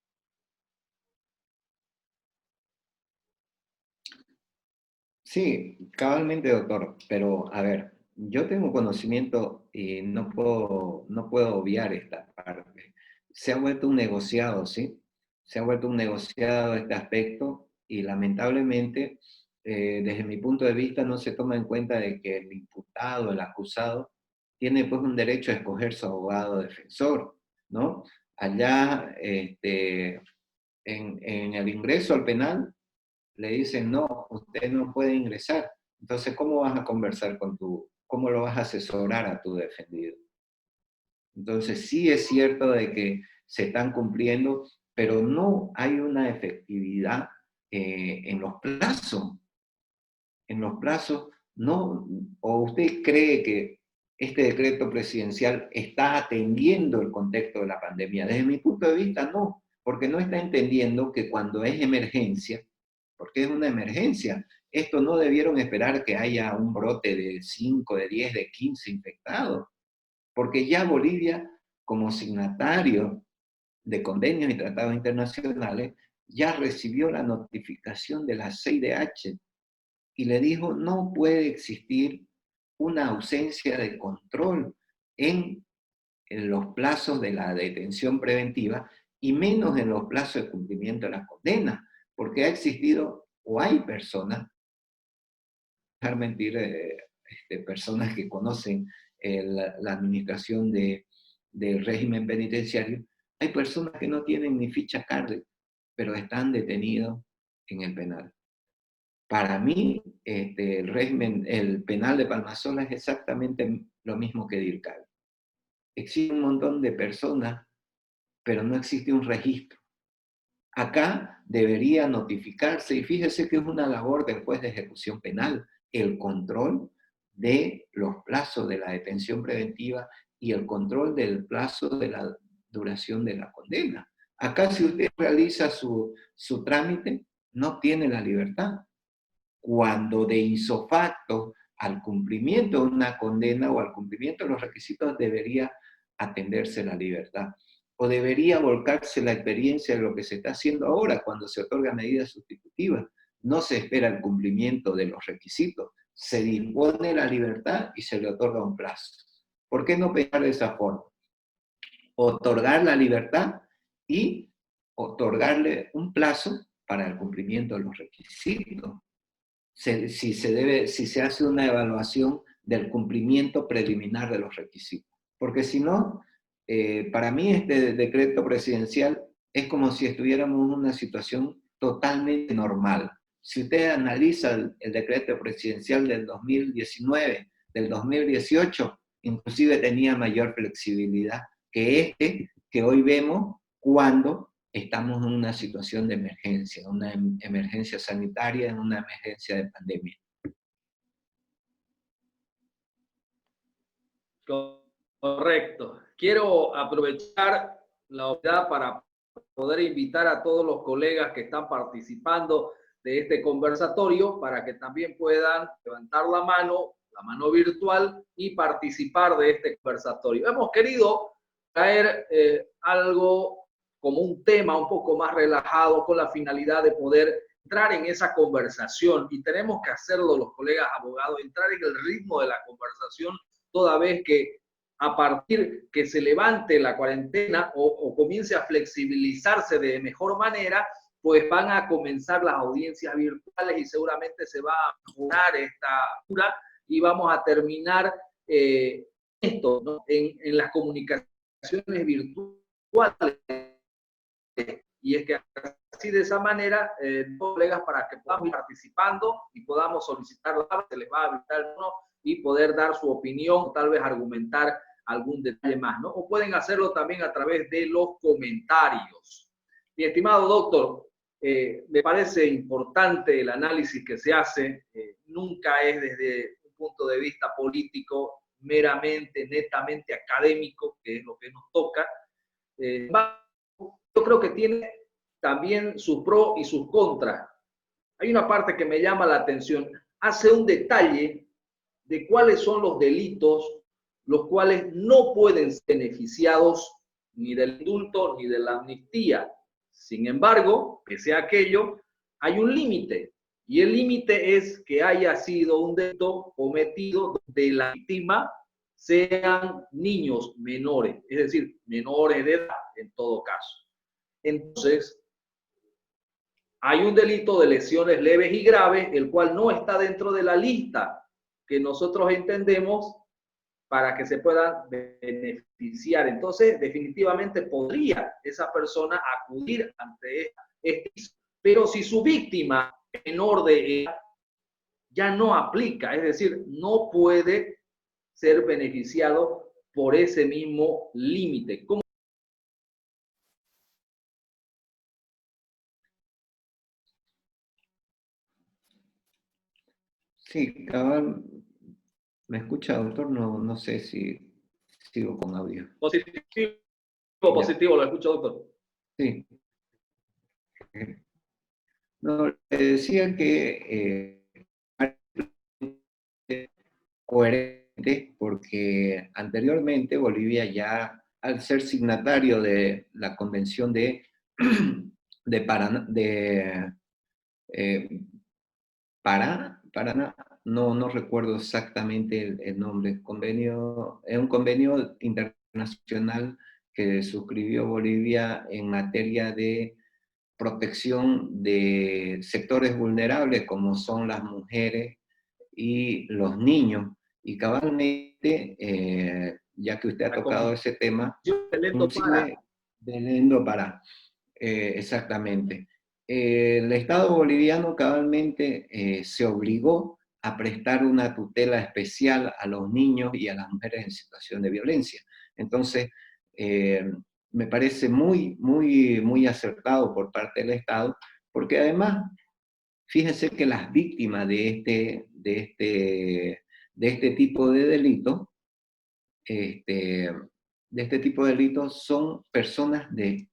Sí, cabalmente, doctor, pero a ver, yo tengo conocimiento y no puedo obviar esta parte. Se ha vuelto un negociado, ¿sí? Se ha vuelto un negociado este aspecto y lamentablemente, desde mi punto de vista, no se toma en cuenta de que el imputado, el acusado, tiene pues un derecho a escoger su abogado defensor, ¿no? Allá, en el ingreso al penal, le dicen, no, usted no puede ingresar. Entonces, ¿cómo vas a conversar cómo lo vas a asesorar a tu defendido? Entonces, sí es cierto de que se están cumpliendo, pero no hay una efectividad en los plazos. En los plazos, no, o usted cree que este decreto presidencial está atendiendo el contexto de la pandemia. Desde mi punto de vista, no, porque no está entendiendo que cuando es emergencia, porque es una emergencia. Esto no debieron esperar que haya un brote de 5, de 10, de 15 infectados, porque ya Bolivia, como signatario de convenios y tratados internacionales, ya recibió la notificación de la CIDH y le dijo, no puede existir una ausencia de control en los plazos de la detención preventiva y menos en los plazos de cumplimiento de la condena, porque ha existido o hay personas, dejar mentir, personas que conocen la administración del régimen penitenciario, hay personas que no tienen ni ficha cárcel, pero están detenidos en el penal. Para mí, el penal de Palmasola es exactamente lo mismo que Dircal. Existe un montón de personas, pero no existe un registro. Acá debería notificarse, y fíjese que es una labor del juez de ejecución penal, el control de los plazos de la detención preventiva y el control del plazo de la duración de la condena. Acá si usted realiza su trámite, no tiene la libertad. Cuando de isofacto al cumplimiento de una condena o al cumplimiento de los requisitos debería atenderse la libertad. O debería volcarse la experiencia de lo que se está haciendo ahora cuando se otorga medidas sustitutivas. No se espera el cumplimiento de los requisitos, se dispone la libertad y se le otorga un plazo. ¿Por qué no pensar de esa forma? Otorgar la libertad y otorgarle un plazo para el cumplimiento de los requisitos. Si se hace una evaluación del cumplimiento preliminar de los requisitos. Porque si no, para mí este decreto presidencial es como si estuviéramos en una situación totalmente normal. Si usted analiza el decreto presidencial del 2019, del 2018, inclusive tenía mayor flexibilidad que este que hoy vemos cuando estamos en una situación de emergencia, una emergencia sanitaria, en una emergencia de pandemia. Correcto. Quiero aprovechar la oportunidad para poder invitar a todos los colegas que están participando de este conversatorio para que también puedan levantar la mano virtual, y participar de este conversatorio. Hemos querido traer algo como un tema un poco más relajado, con la finalidad de poder entrar en esa conversación, y tenemos que hacerlo los colegas abogados, entrar en el ritmo de la conversación, toda vez que a partir que se levante la cuarentena o comience a flexibilizarse de mejor manera, pues van a comenzar las audiencias virtuales y seguramente se va a mejorar esta cura y vamos a terminar esto, ¿no? en las comunicaciones virtuales. Y es que así, de esa manera, colegas, para que podamos ir participando y podamos solicitar, se les va a habilitar uno y poder dar su opinión, tal vez argumentar algún detalle más, ¿no? O pueden hacerlo también a través de los comentarios. Mi estimado doctor, me parece importante el análisis que se hace, nunca es desde un punto de vista político, meramente, netamente académico, que es lo que nos toca. Yo creo que tiene también sus pros y sus contras. Hay una parte que me llama la atención, hace un detalle de cuáles son los delitos los cuales no pueden ser beneficiados ni del indulto ni de la amnistía. Sin embargo, pese a aquello, hay un límite, y el límite es que haya sido un delito cometido de la víctima sean niños menores, es decir, menores de edad en todo caso. Entonces, hay un delito de lesiones leves y graves, el cual no está dentro de la lista que nosotros entendemos para que se puedan beneficiar. Entonces, definitivamente podría esa persona acudir ante este, pero si su víctima menor de edad ya no aplica, es decir, no puede ser beneficiado por ese mismo límite. ¿Cómo? Sí, cabal, ¿me escucha, doctor? No, no sé si sigo con audio. Positivo, lo escucho, doctor. Sí. No, le decía que coherente, porque anteriormente Bolivia ya, al ser signatario de la Convención de Paraná, Paraná, no recuerdo exactamente el nombre, convenio, es un convenio internacional que suscribió Bolivia en materia de protección de sectores vulnerables como son las mujeres y los niños. Y cabalmente, ya que usted ha tocado ese tema, inclusive Belén do Pará, exactamente. El Estado boliviano cabalmente se obligó a prestar una tutela especial a los niños y a las mujeres en situación de violencia. Entonces, me parece muy acertado por parte del Estado, porque además, fíjense que las víctimas de este tipo de delitos, son personas de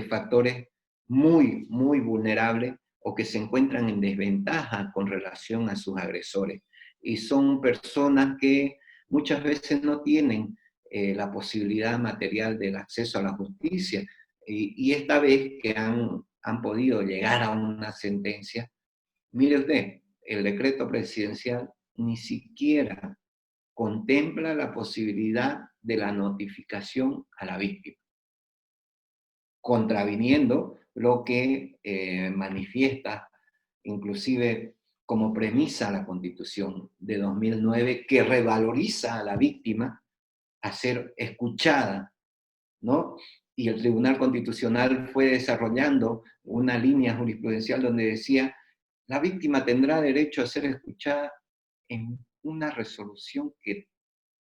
factores muy vulnerables o que se encuentran en desventaja con relación a sus agresores. Y son personas que muchas veces no tienen la posibilidad material del acceso a la justicia. Y esta vez que han podido llegar a una sentencia, mire usted, el decreto presidencial ni siquiera contempla la posibilidad de la notificación a la víctima, contraviniendo lo que manifiesta inclusive como premisa la Constitución de 2009, que revaloriza a la víctima a ser escuchada, ¿no? Y el Tribunal Constitucional fue desarrollando una línea jurisprudencial donde decía, la víctima tendrá derecho a ser escuchada en una resolución que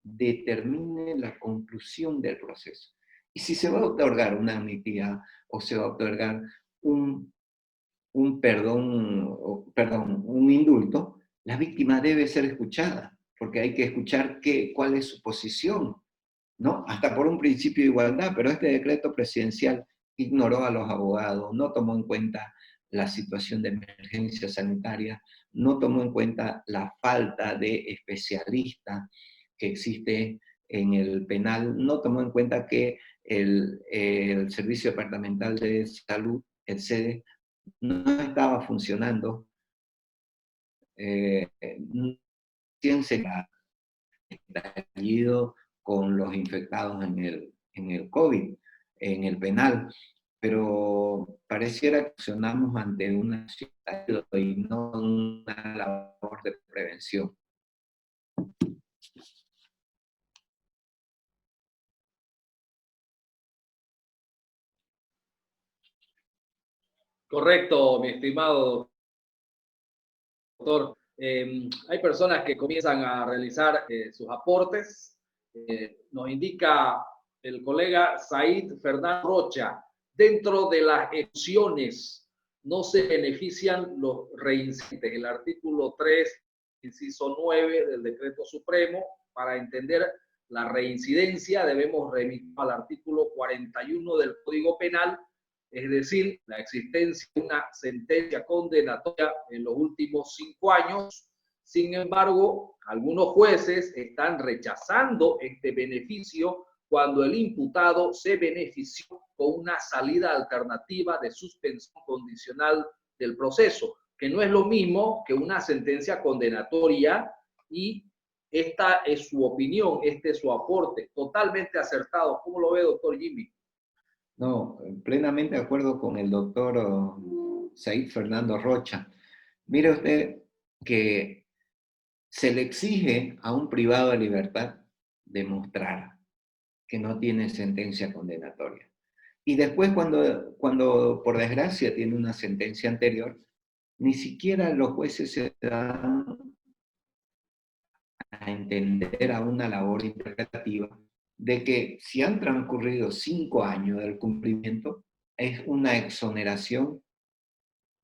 determine la conclusión del proceso. Y si se va a otorgar una amnistía o se va a otorgar un, un perdón, perdón, un indulto, la víctima debe ser escuchada, porque hay que escuchar cuál es su posición, ¿no? Hasta por un principio de igualdad, pero este decreto presidencial ignoró a los abogados, no tomó en cuenta la situación de emergencia sanitaria, no tomó en cuenta la falta de especialistas que existe en el penal, no tomó en cuenta que el Servicio Departamental de Salud, el SEDE, no estaba funcionando. Ciencia estallido con los infectados en el COVID, en el penal, pero pareciera que accionamos ante una situación y no una labor de prevención. Correcto, mi estimado doctor. Hay personas que comienzan a realizar sus aportes. Nos indica el colega Said Fernando Rocha, dentro de las excepciones no se benefician los reincidentes. El artículo 3, inciso 9 del decreto supremo, para entender la reincidencia debemos remitir al artículo 41 del Código Penal, es decir, la existencia de una sentencia condenatoria en los últimos 5 años. Sin embargo, algunos jueces están rechazando este beneficio cuando el imputado se benefició con una salida alternativa de suspensión condicional del proceso, que no es lo mismo que una sentencia condenatoria, y esta es su opinión, este es su aporte, totalmente acertado. ¿Cómo lo ve, doctor Jimmy? No, plenamente de acuerdo con el doctor Said Fernando Rocha. Mire usted que se le exige a un privado de libertad demostrar que no tiene sentencia condenatoria. Y después, cuando por desgracia tiene una sentencia anterior, ni siquiera los jueces se dan a entender a una labor interpretativa de que si han transcurrido 5 años del cumplimiento, es una exoneración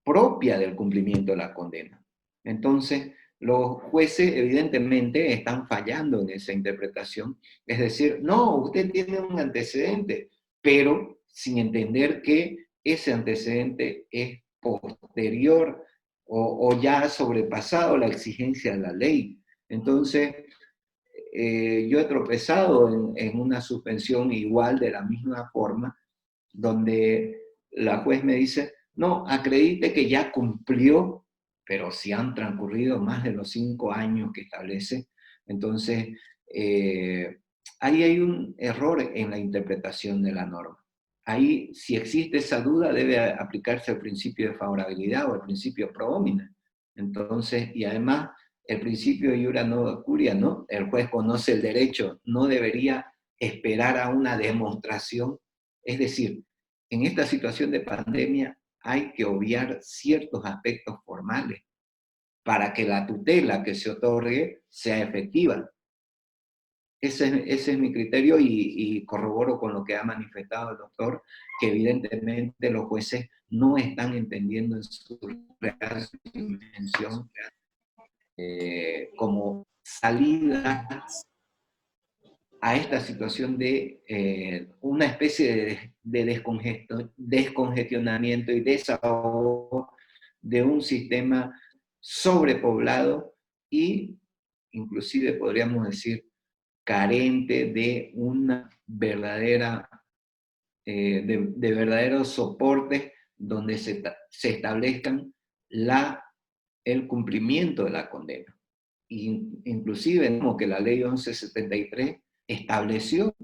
propia del cumplimiento de la condena. Entonces, los jueces evidentemente están fallando en esa interpretación. Es decir, no, usted tiene un antecedente, pero sin entender que ese antecedente es posterior o ya ha sobrepasado la exigencia de la ley. Entonces, yo he tropezado en una suspensión igual de la misma forma, donde la juez me dice, no, acredite que ya cumplió, pero si han transcurrido más de los 5 años que establece, entonces ahí hay un error en la interpretación de la norma. Ahí, si existe esa duda, debe aplicarse el principio de favorabilidad o el principio pro homine. Entonces, y además, el principio de iura non curia, ¿no? El juez conoce el derecho, no debería esperar a una demostración. Es decir, en esta situación de pandemia hay que obviar ciertos aspectos formales para que la tutela que se otorgue sea efectiva. Ese es mi criterio y corroboro con lo que ha manifestado el doctor, que evidentemente los jueces no están entendiendo en su real dimensión como salida a esta situación de una especie de descongestionamiento y desahogo de un sistema sobrepoblado y inclusive podríamos decir carente de una verdadera, de verdaderos soportes donde se establezcan el cumplimiento de la condena. Inclusive como que la ley 1173 estableció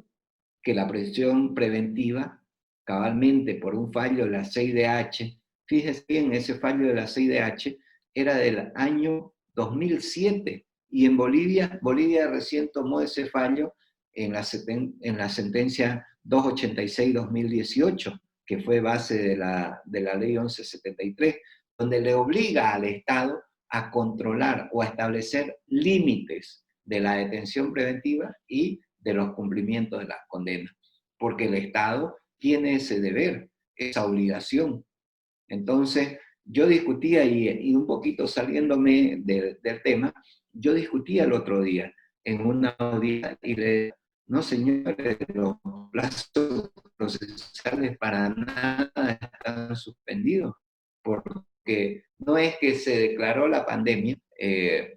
que la prisión preventiva, cabalmente por un fallo de la CIDH, fíjese bien, ese fallo de la CIDH era del año 2007, y en Bolivia recién tomó ese fallo en la sentencia 286-2018, que fue base de la ley 1173, donde le obliga al Estado a controlar o a establecer límites de la detención preventiva y de los cumplimientos de las condenas. porque el Estado tiene ese deber, esa obligación. Entonces, yo discutía, y un poquito saliéndome del tema, yo discutía el otro día en una audiencia y le dije, no señores, los plazos procesales para nada están suspendidos, porque no es que se declaró la pandemia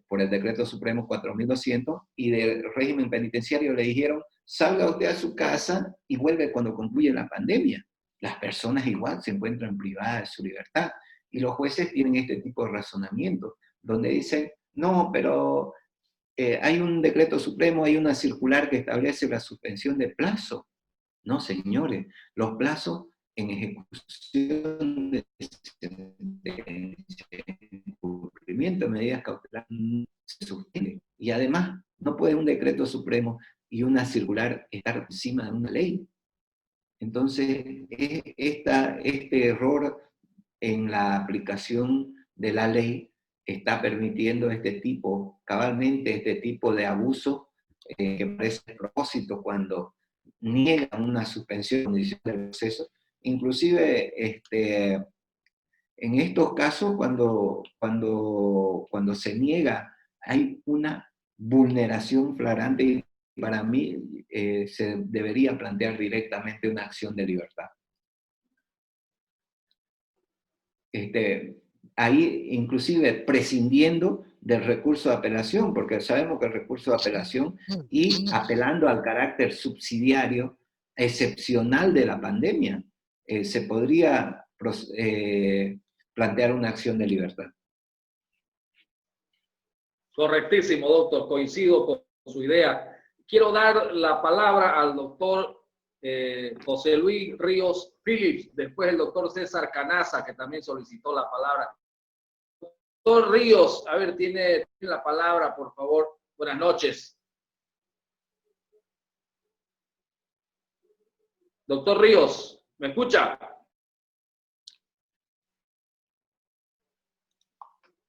por el Decreto Supremo 4200 y del régimen penitenciario le dijeron, salga usted a su casa y vuelve cuando concluye la pandemia. Las personas igual se encuentran privadas de su libertad. Y los jueces tienen este tipo de razonamiento, donde dicen, no, pero hay un decreto supremo, hay una circular que establece la suspensión de plazo. No, señores, los plazos en ejecución de cumplimiento de medidas cautelares se suspenden. Y además, no puede un decreto supremo y una circular estar encima de una ley. Entonces, este error en la aplicación de la ley está permitiendo cabalmente este tipo de abuso que parece a propósito cuando niegan una suspensión condicional del proceso. Inclusive, en estos casos, cuando se niega, hay una vulneración flagrante y para mí se debería plantear directamente una acción de libertad. Ahí inclusive prescindiendo del recurso de apelación, porque sabemos que el recurso de apelación y apelando al carácter subsidiario excepcional de la pandemia, se podría plantear una acción de libertad. Correctísimo, doctor. Coincido con su idea. Quiero dar la palabra al doctor José Luis Ríos Phillips, después el doctor César Canaza, que también solicitó la palabra. Doctor Ríos, a ver, tiene la palabra, por favor. Buenas noches. Doctor Ríos, ¿me escucha?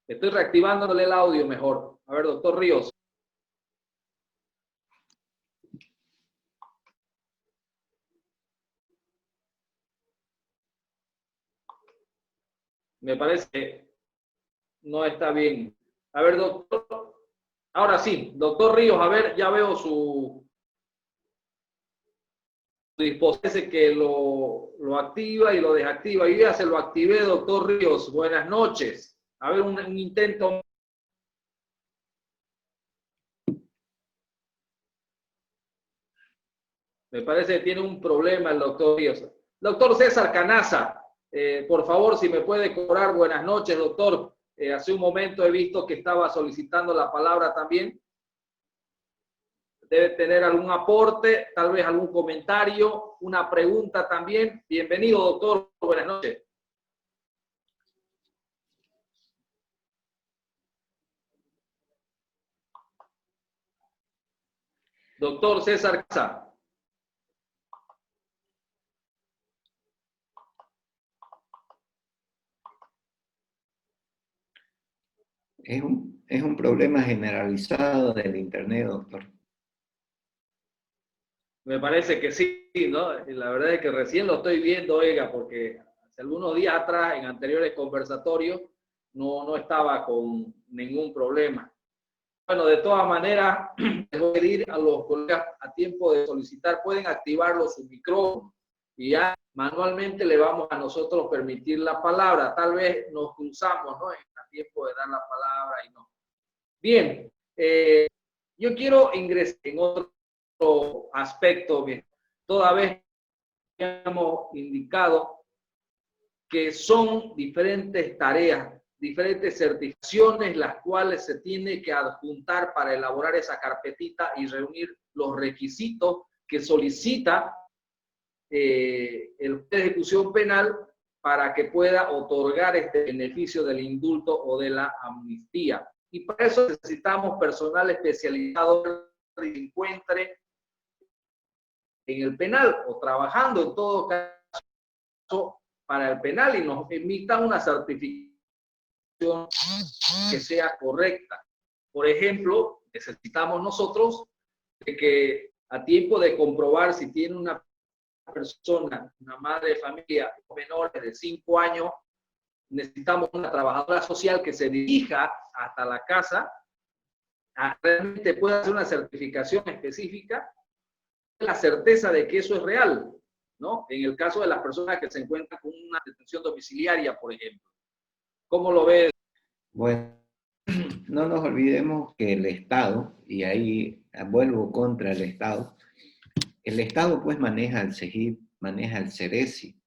Estoy reactivándole el audio mejor. A ver, doctor Ríos. Me parece que no está bien. A ver, doctor. Ahora sí, doctor Ríos, a ver, ya veo su dispositivo que lo activa y lo desactiva. Yo ya se lo activé, doctor Ríos. Buenas noches. A ver, un intento. Me parece que tiene un problema el doctor Ríos. Doctor César Canaza, por favor, si me puede cobrar. Buenas noches, doctor. Hace un momento he visto que estaba solicitando la palabra también. Debe tener algún aporte, tal vez algún comentario, una pregunta también. Bienvenido, doctor. Buenas noches. Doctor César Canaza. Es un problema generalizado del Internet, doctor. Me parece que sí, ¿no? Y la verdad es que recién lo estoy viendo, oiga, porque hace algunos días atrás, en anteriores conversatorios, no estaba con ningún problema. Bueno, de todas maneras, les voy a pedir a los colegas a tiempo de solicitar, pueden activarlo su micrófono y ya manualmente le vamos a nosotros permitir la palabra. Tal vez nos cruzamos, ¿no? A tiempo de dar la palabra y no. Bien, yo quiero ingresar en otro aspecto, bien, toda vez que hemos indicado que son diferentes tareas, diferentes certificaciones, las cuales se tiene que adjuntar para elaborar esa carpetita y reunir los requisitos que solicita el juez de ejecución penal para que pueda otorgar este beneficio del indulto o de la amnistía. Y para eso necesitamos personal especializado que se encuentre en el penal o trabajando en todo caso para el penal y nos emita una certificación que sea correcta. Por ejemplo, necesitamos nosotros de que a tiempo de comprobar si tiene una persona, una madre de familia, menores de 5 años, necesitamos una trabajadora social que se dirija hasta la casa, realmente pueda hacer una certificación específica, la certeza de que eso es real, ¿no? En el caso de las personas que se encuentran con una detención domiciliaria, por ejemplo. ¿Cómo lo ves? Bueno, no nos olvidemos que el Estado, y ahí vuelvo contra el Estado pues maneja el CEGIP, maneja el CERESI.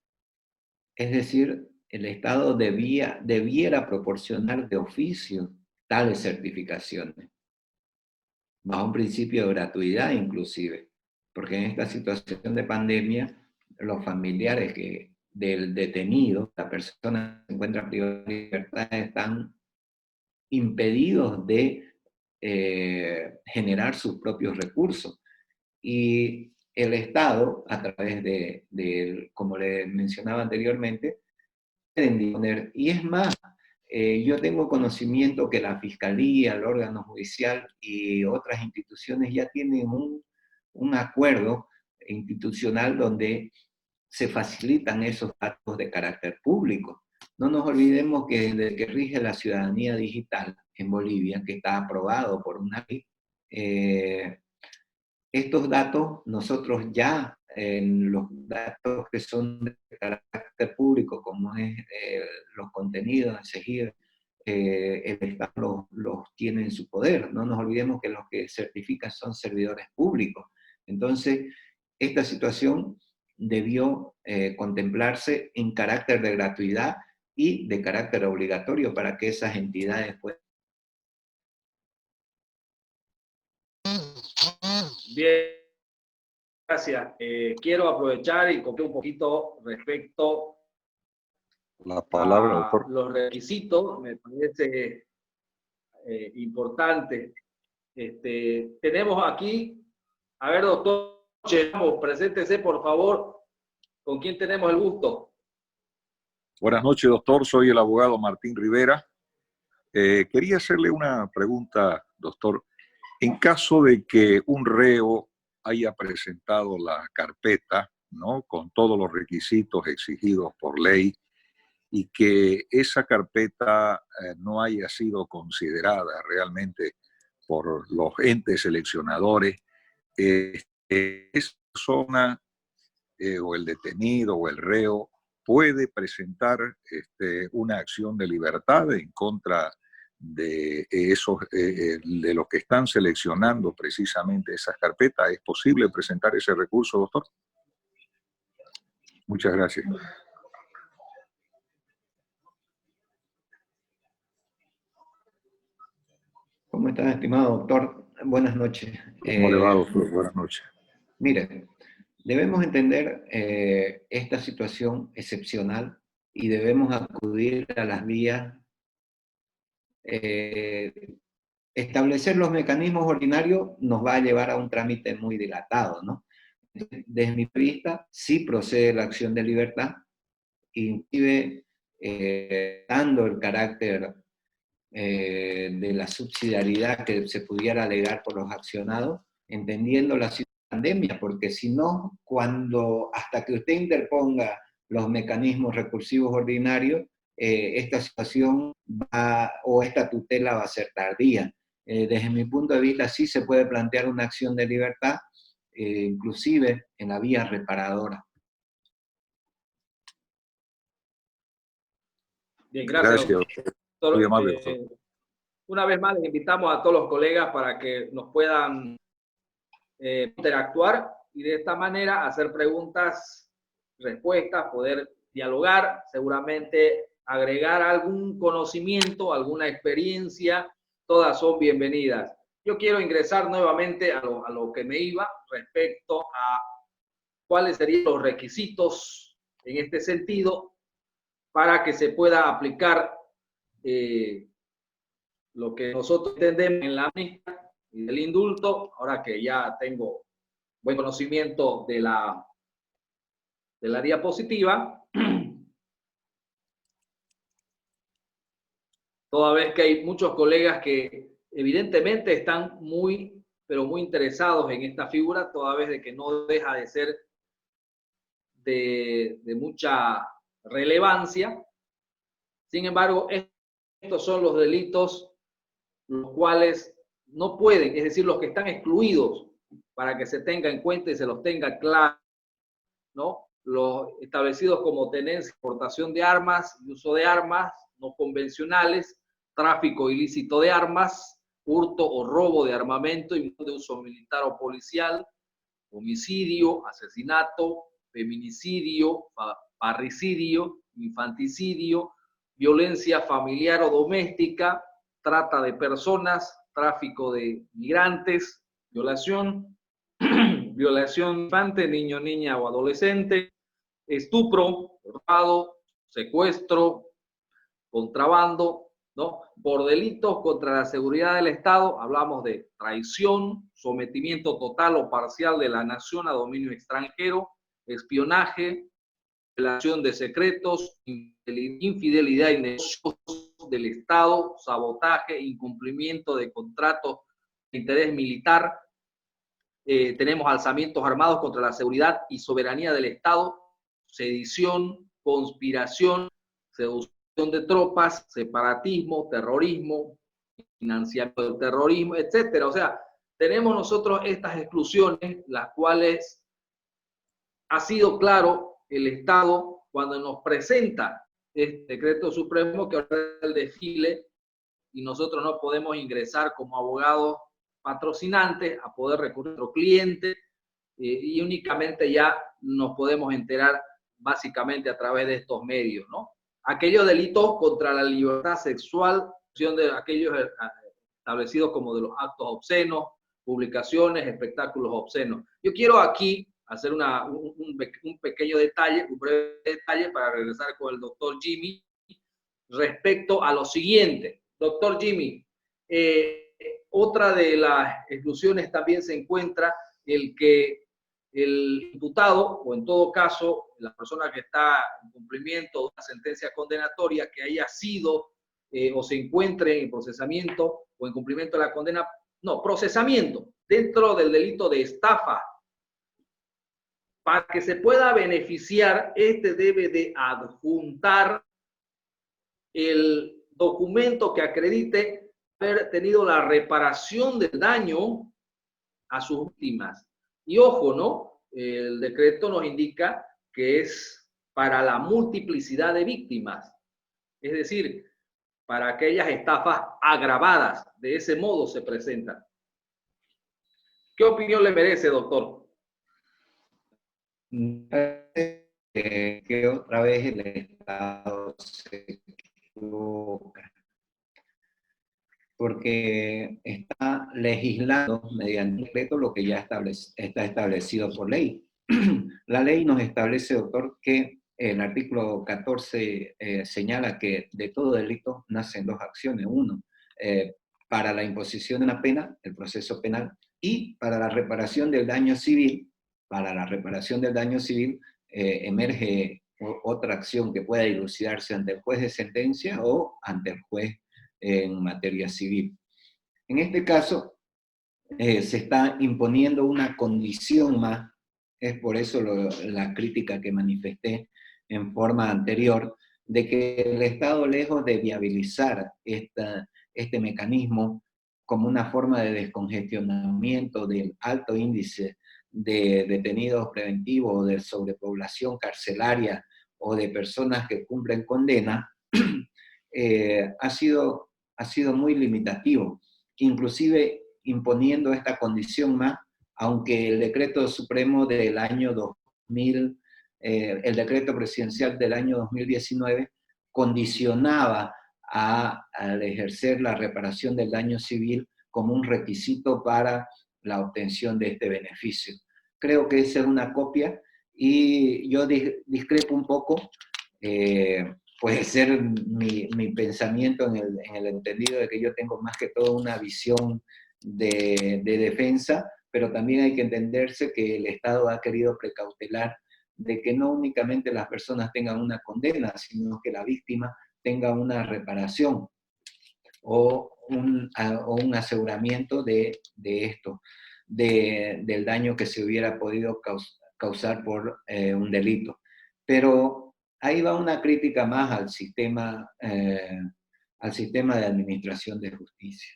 Es decir, el Estado debiera proporcionar de oficio tales certificaciones, bajo un principio de gratuidad inclusive, porque en esta situación de pandemia, los familiares del detenido, la persona que se encuentra privada de libertad, están impedidos de generar sus propios recursos. Y el Estado, a través como le mencionaba anteriormente, pueden disponer. Y es más, yo tengo conocimiento que la Fiscalía, el órgano judicial y otras instituciones ya tienen un acuerdo institucional donde se facilitan esos datos de carácter público. No nos olvidemos que desde que rige la ciudadanía digital en Bolivia, que está aprobado por una ley, estos datos nosotros ya en los datos que son de carácter público, como es los contenidos a seguir, el Estado los tiene en su poder. No nos olvidemos que los que certifican son servidores públicos. Entonces, esta situación debió contemplarse en carácter de gratuidad y de carácter obligatorio para que esas entidades puedan. Bien, gracias. Quiero aprovechar y comentar un poquito respecto la palabra, a doctor. los requisitos. Me parece importante. Tenemos aquí, a ver, doctor, preséntese, por favor. ¿Con quién tenemos el gusto? Buenas noches, doctor. Soy el abogado Martín Rivera. Quería hacerle una pregunta, doctor. En caso de que un reo haya presentado la carpeta, ¿no?, con todos los requisitos exigidos por ley, y que esa carpeta no haya sido considerada realmente por los entes seleccionadores, esa persona o el detenido o el reo puede presentar una acción de libertad en contra de esos, de los que están seleccionando precisamente esas carpetas. ¿Es posible presentar ese recurso, doctor? Muchas gracias. ¿Cómo está, estimado doctor? Buenas noches. ¿Cómo le va, doctor? Buenas noches. Mire, debemos entender esta situación excepcional y debemos acudir a las vías, establecer los mecanismos ordinarios nos va a llevar a un trámite muy dilatado, ¿no? Desde mi vista, sí procede la acción de libertad, inclusive dando el carácter de la subsidiariedad que se pudiera alegar por los accionados, entendiendo la situación de pandemia, porque si no, hasta que usted interponga los mecanismos recursivos ordinarios, esta situación o esta tutela va a ser tardía. Desde mi punto de vista, sí se puede plantear una acción de libertad, inclusive en la vía reparadora. Bien, gracias, doctor. Muy amable, doctor. Una vez más, les invitamos a todos los colegas para que nos puedan interactuar y de esta manera hacer preguntas, respuestas, poder dialogar, seguramente agregar algún conocimiento, alguna experiencia, todas son bienvenidas. Yo quiero ingresar nuevamente a lo que me iba respecto a cuáles serían los requisitos en este sentido para que se pueda aplicar lo que nosotros entendemos en la amnistía y del indulto, ahora que ya tengo buen conocimiento de la diapositiva, toda vez que hay muchos colegas que evidentemente están muy, pero muy interesados en esta figura, toda vez de que no deja de ser de mucha relevancia. Sin embargo, estos son los delitos los cuales no pueden, es decir, los que están excluidos, para que se tenga en cuenta y se los tenga claro, ¿no? Los establecidos como tenencia, exportación de armas y uso de armas no convencionales, tráfico ilícito de armas, hurto o robo de armamento y de uso militar o policial, homicidio, asesinato, feminicidio, parricidio, infanticidio, violencia familiar o doméstica, trata de personas, tráfico de migrantes, violación, violación infante, niño, niña o adolescente, estupro, robado, secuestro, contrabando, ¿no? Por delitos contra la seguridad del Estado, hablamos de traición, sometimiento total o parcial de la nación a dominio extranjero, espionaje, violación de secretos, infidelidad y negocios del Estado, sabotaje, incumplimiento de contratos de interés militar. Tenemos alzamientos armados contra la seguridad y soberanía del Estado, sedición, conspiración, seducción de tropas, separatismo, terrorismo, financiamiento del terrorismo, etcétera. O sea, tenemos nosotros estas exclusiones, las cuales ha sido claro el Estado cuando nos presenta este decreto supremo que ahora es el desfile y nosotros no podemos ingresar como abogados patrocinantes a poder recurrir a nuestro cliente y únicamente ya nos podemos enterar básicamente a través de estos medios, ¿no? Aquellos delitos contra la libertad sexual, de aquellos establecidos como de los actos obscenos, publicaciones, espectáculos obscenos. Yo quiero aquí hacer un pequeño detalle, un breve detalle para regresar con el doctor Jimmy respecto a lo siguiente. Doctor Jimmy, otra de las exclusiones también se encuentra el que el imputado, o en todo caso, la persona que está en cumplimiento de una sentencia condenatoria que haya sido o se encuentre en procesamiento o en cumplimiento de la condena, no, procesamiento dentro del delito de estafa. Para que se pueda beneficiar, este debe de adjuntar el documento que acredite haber tenido la reparación del daño a sus víctimas. Y ojo, ¿no? El decreto nos indica que es para la multiplicidad de víctimas, es decir, para aquellas estafas agravadas. De ese modo se presentan. ¿Qué opinión le merece, doctor? Que otra vez el Estado se equivoca, porque está legislando mediante decreto lo que ya está establecido por ley. La ley nos establece, doctor, que el artículo 14 señala que de todo delito nacen dos acciones. Uno, para la imposición de una pena, el proceso penal, y para la reparación del daño civil. Para la reparación del daño civil emerge otra acción que pueda dilucidarse ante el juez de sentencia o ante el juez en materia civil. En este caso, se está imponiendo una condición más, es por eso la crítica que manifesté en forma anterior, de que el Estado, lejos de viabilizar este mecanismo como una forma de descongestionamiento del alto índice de detenidos preventivos o de sobrepoblación carcelaria o de personas que cumplen condena, ha sido muy limitativo, inclusive imponiendo esta condición más, aunque el decreto supremo del año 2000, el decreto presidencial del año 2019, condicionaba al ejercer la reparación del daño civil como un requisito para la obtención de este beneficio. Creo que esa es una copia y yo discrepo un poco, puede ser mi pensamiento en el entendido de que yo tengo más que todo una visión de defensa, pero también hay que entenderse que el Estado ha querido precautelar de que no únicamente las personas tengan una condena, sino que la víctima tenga una reparación o un aseguramiento de esto, del daño que se hubiera podido causar por un delito. Pero ahí va una crítica más al sistema de administración de justicia.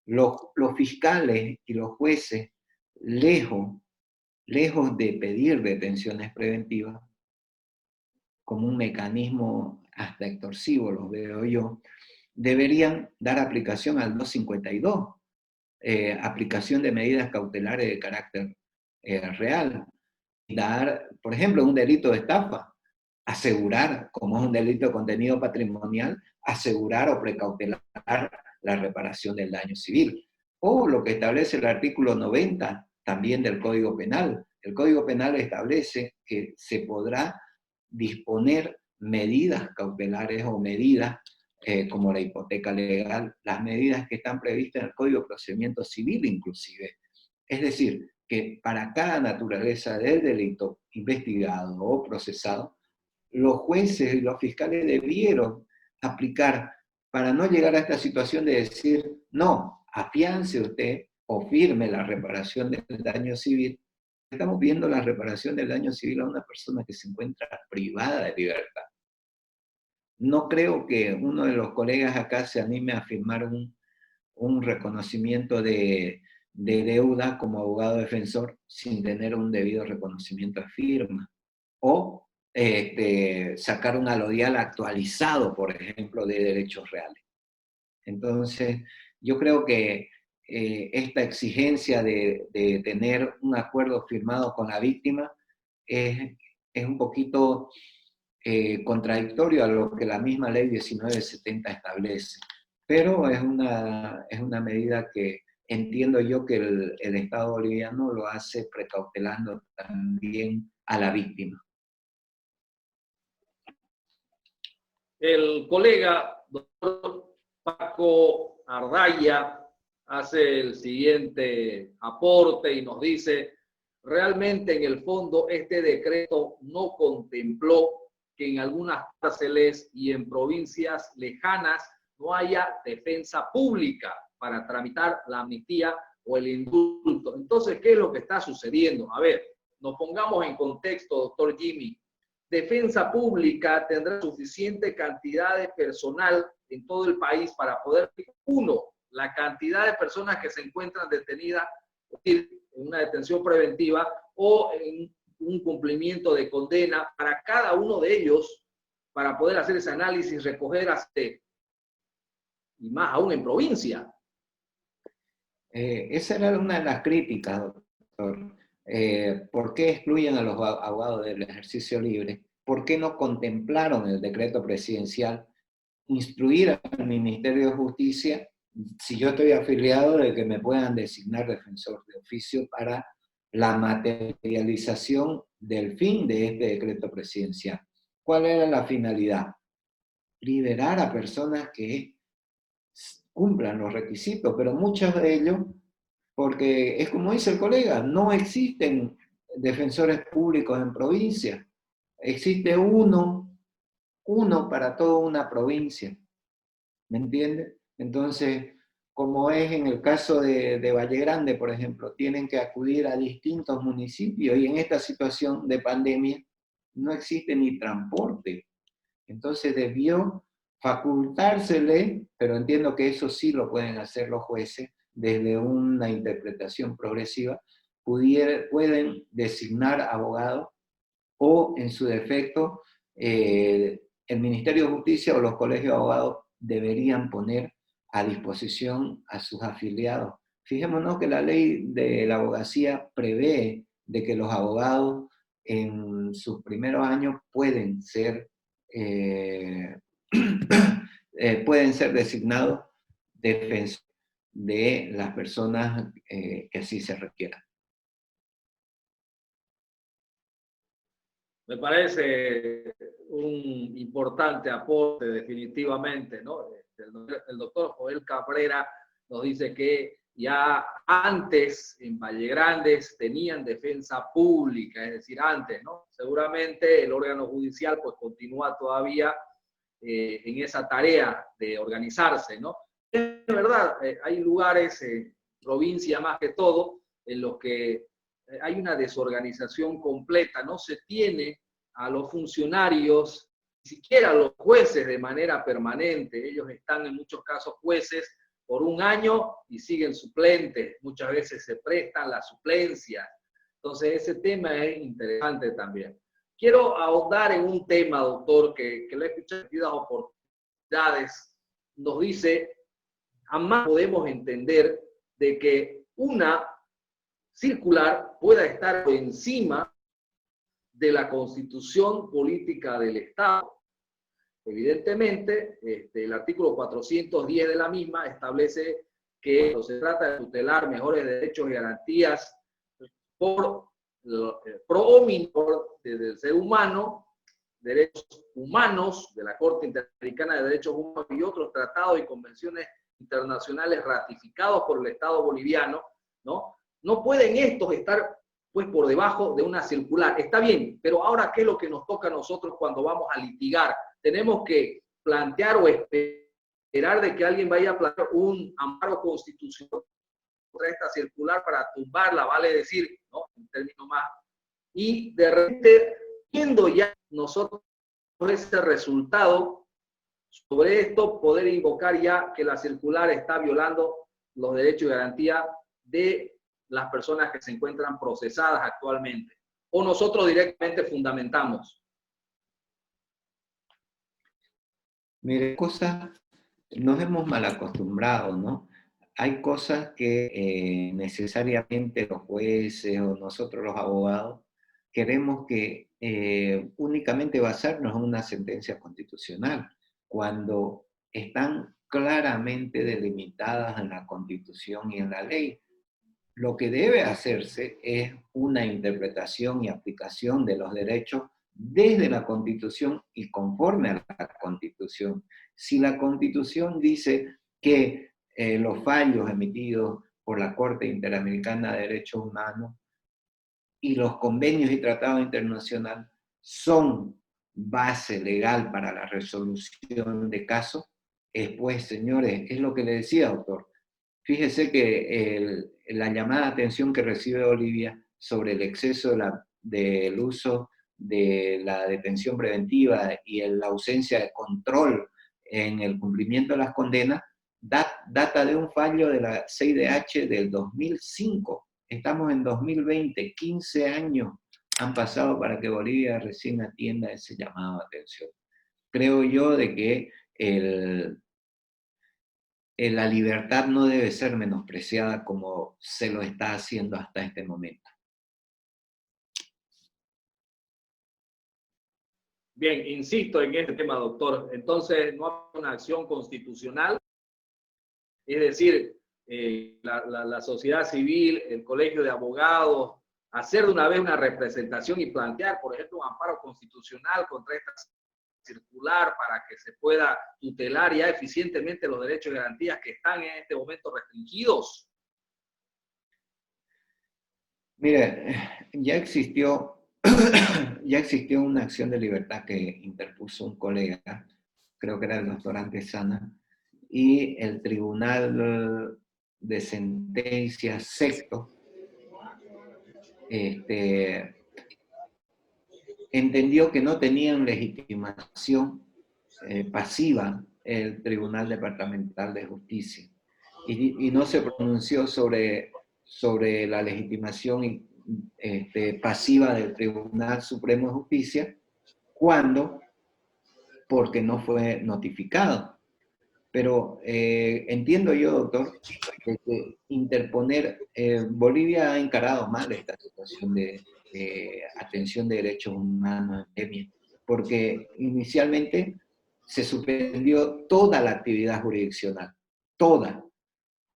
Los fiscales y los jueces, lejos de pedir detenciones preventivas, como un mecanismo hasta extorsivo, los veo yo, deberían dar aplicación al 252, aplicación de medidas cautelares de carácter real. Dar, por ejemplo, un delito de estafa, asegurar, como es un delito de contenido patrimonial, asegurar o precautelar la reparación del daño civil. O lo que establece el artículo 90 también del Código Penal. El Código Penal establece que se podrá disponer medidas cautelares o medidas como la hipoteca legal, las medidas que están previstas en el Código de Procedimiento Civil inclusive. Es decir, que para cada naturaleza del delito investigado o procesado, los jueces y los fiscales debieron aplicar para no llegar a esta situación de decir, no, afiance usted o firme la reparación del daño civil. Estamos viendo la reparación del daño civil a una persona que se encuentra privada de libertad. No creo que uno de los colegas acá se anime a firmar un reconocimiento de deuda como abogado defensor sin tener un debido reconocimiento de firma. O sacar un alodial actualizado, por ejemplo, de derechos reales. Entonces, yo creo que esta exigencia de tener un acuerdo firmado con la víctima es un poquito contradictorio a lo que la misma ley 1970 establece. Pero es una medida que entiendo yo que el Estado boliviano lo hace precautelando también a la víctima. El colega doctor Paco Ardaya hace el siguiente aporte y nos dice, realmente en el fondo este decreto no contempló que en algunas cárceles y en provincias lejanas no haya defensa pública para tramitar la amnistía o el indulto. Entonces, ¿qué es lo que está sucediendo? A ver, nos pongamos en contexto, doctor Jimmy. Defensa pública tendrá suficiente cantidad de personal en todo el país para poder, uno, la cantidad de personas que se encuentran detenidas en una detención preventiva o en un cumplimiento de condena para cada uno de ellos, para poder hacer ese análisis, recoger y más aún en provincia. Esa era una de las críticas, doctor. ¿Por qué excluyen a los abogados del ejercicio libre? ¿Por qué no contemplaron el decreto presidencial instruir al Ministerio de Justicia, si yo estoy afiliado, de que me puedan designar defensor de oficio para la materialización del fin de este decreto presidencial? ¿Cuál era la finalidad? Liberar a personas que cumplan los requisitos, pero muchos de ellos, porque es como dice el colega, no existen defensores públicos en provincia. Existe uno para toda una provincia, ¿me entiende? Entonces, como es en el caso de Valle Grande, por ejemplo, tienen que acudir a distintos municipios y en esta situación de pandemia no existe ni transporte. Entonces debió facultársele, pero entiendo que eso sí lo pueden hacer los jueces, desde una interpretación progresiva, pueden designar abogados o, en su defecto, el Ministerio de Justicia o los colegios de abogados deberían poner a disposición a sus afiliados. Fijémonos que la ley de la abogacía prevé de que los abogados en sus primeros años pueden ser designados defensores de las personas que así se requieran. Me parece un importante aporte definitivamente, ¿no? El doctor Joel Cabrera nos dice que ya antes en Valle Grande tenían defensa pública, es decir, antes, ¿no? Seguramente el órgano judicial pues continúa todavía en esa tarea de organizarse, ¿no? Es verdad, hay lugares, provincia más que todo, en los que hay una desorganización completa, no se tiene a los funcionarios, ni siquiera a los jueces de manera permanente. Ellos están en muchos casos jueces por un año y siguen suplentes, muchas veces se prestan las suplencias. Entonces ese tema es interesante también. Quiero ahondar en un tema, doctor, que lo he escuchado en diversas oportunidades. Nos dice, jamás podemos entender de que una circular pueda estar por encima de la constitución política del Estado. Evidentemente, el artículo 410 de la misma establece que cuando se trata de tutelar mejores derechos y garantías por pro homino del ser humano, derechos humanos de la Corte Interamericana de Derechos Humanos y otros tratados y convenciones internacionales ratificados por el Estado boliviano, no pueden estos estar pues por debajo de una circular. Está bien, pero ahora, ¿qué es lo que nos toca a nosotros cuando vamos a litigar? Tenemos que plantear o esperar de que alguien vaya a plantear un amparo constitucional contra esta circular para tumbarla, vale decir, ¿no? En términos más. Y de repente, viendo ya nosotros ese resultado, sobre esto poder invocar ya que la circular está violando los derechos y garantías de las personas que se encuentran procesadas actualmente. O nosotros directamente fundamentamos. Mire, nos hemos mal acostumbrado, ¿no? Hay cosas que necesariamente los jueces o nosotros los abogados queremos que únicamente basarnos en una sentencia constitucional, cuando están claramente delimitadas en la Constitución y en la ley. Lo que debe hacerse es una interpretación y aplicación de los derechos desde la Constitución y conforme a la Constitución. Si la Constitución dice que los fallos emitidos por la Corte Interamericana de Derechos Humanos y los convenios y tratados internacionales son base legal para la resolución de casos, pues, señores, es lo que le decía, doctor. Fíjese que la llamada de atención que recibe Bolivia sobre el exceso del uso de la detención preventiva y la ausencia de control en el cumplimiento de las condenas, data de un fallo de la CIDH del 2005. Estamos en 2020, 15 años han pasado para que Bolivia recién atienda ese llamado de atención. Creo yo de que la libertad no debe ser menospreciada como se lo está haciendo hasta este momento. Bien, insisto en este tema, doctor. Entonces, no hay una acción constitucional, es decir, la sociedad civil, el colegio de abogados, hacer de una vez una representación y plantear, por ejemplo, un amparo constitucional contra esta circular para que se pueda tutelar ya eficientemente los derechos y garantías que están en este momento restringidos. Mire, ya existió una acción de libertad que interpuso un colega, creo que era el doctor Antesana, y el Tribunal de Sentencias Sexto entendió que no tenían legitimación pasiva el Tribunal Departamental de Justicia y no se pronunció sobre la legitimación pasiva del Tribunal Supremo de Justicia porque no fue notificado. Pero entiendo yo, doctor, que interponer, Bolivia ha encarado mal esta situación de atención de derechos humanos en pandemia, porque inicialmente se suspendió toda la actividad jurisdiccional, toda.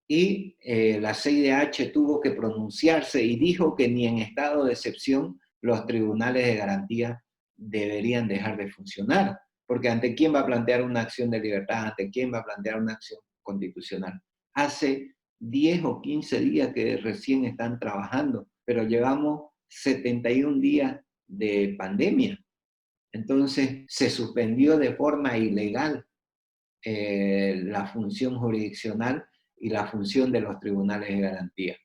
Y la CIDH tuvo que pronunciarse y dijo que ni en estado de excepción los tribunales de garantía deberían dejar de funcionar. Porque ¿ante quién va a plantear una acción de libertad? ¿Ante quién va a plantear una acción constitucional? Hace 10 o 15 días que recién están trabajando, pero llevamos 71 días de pandemia. Entonces se suspendió de forma ilegal la función jurisdiccional y la función de los tribunales de garantía.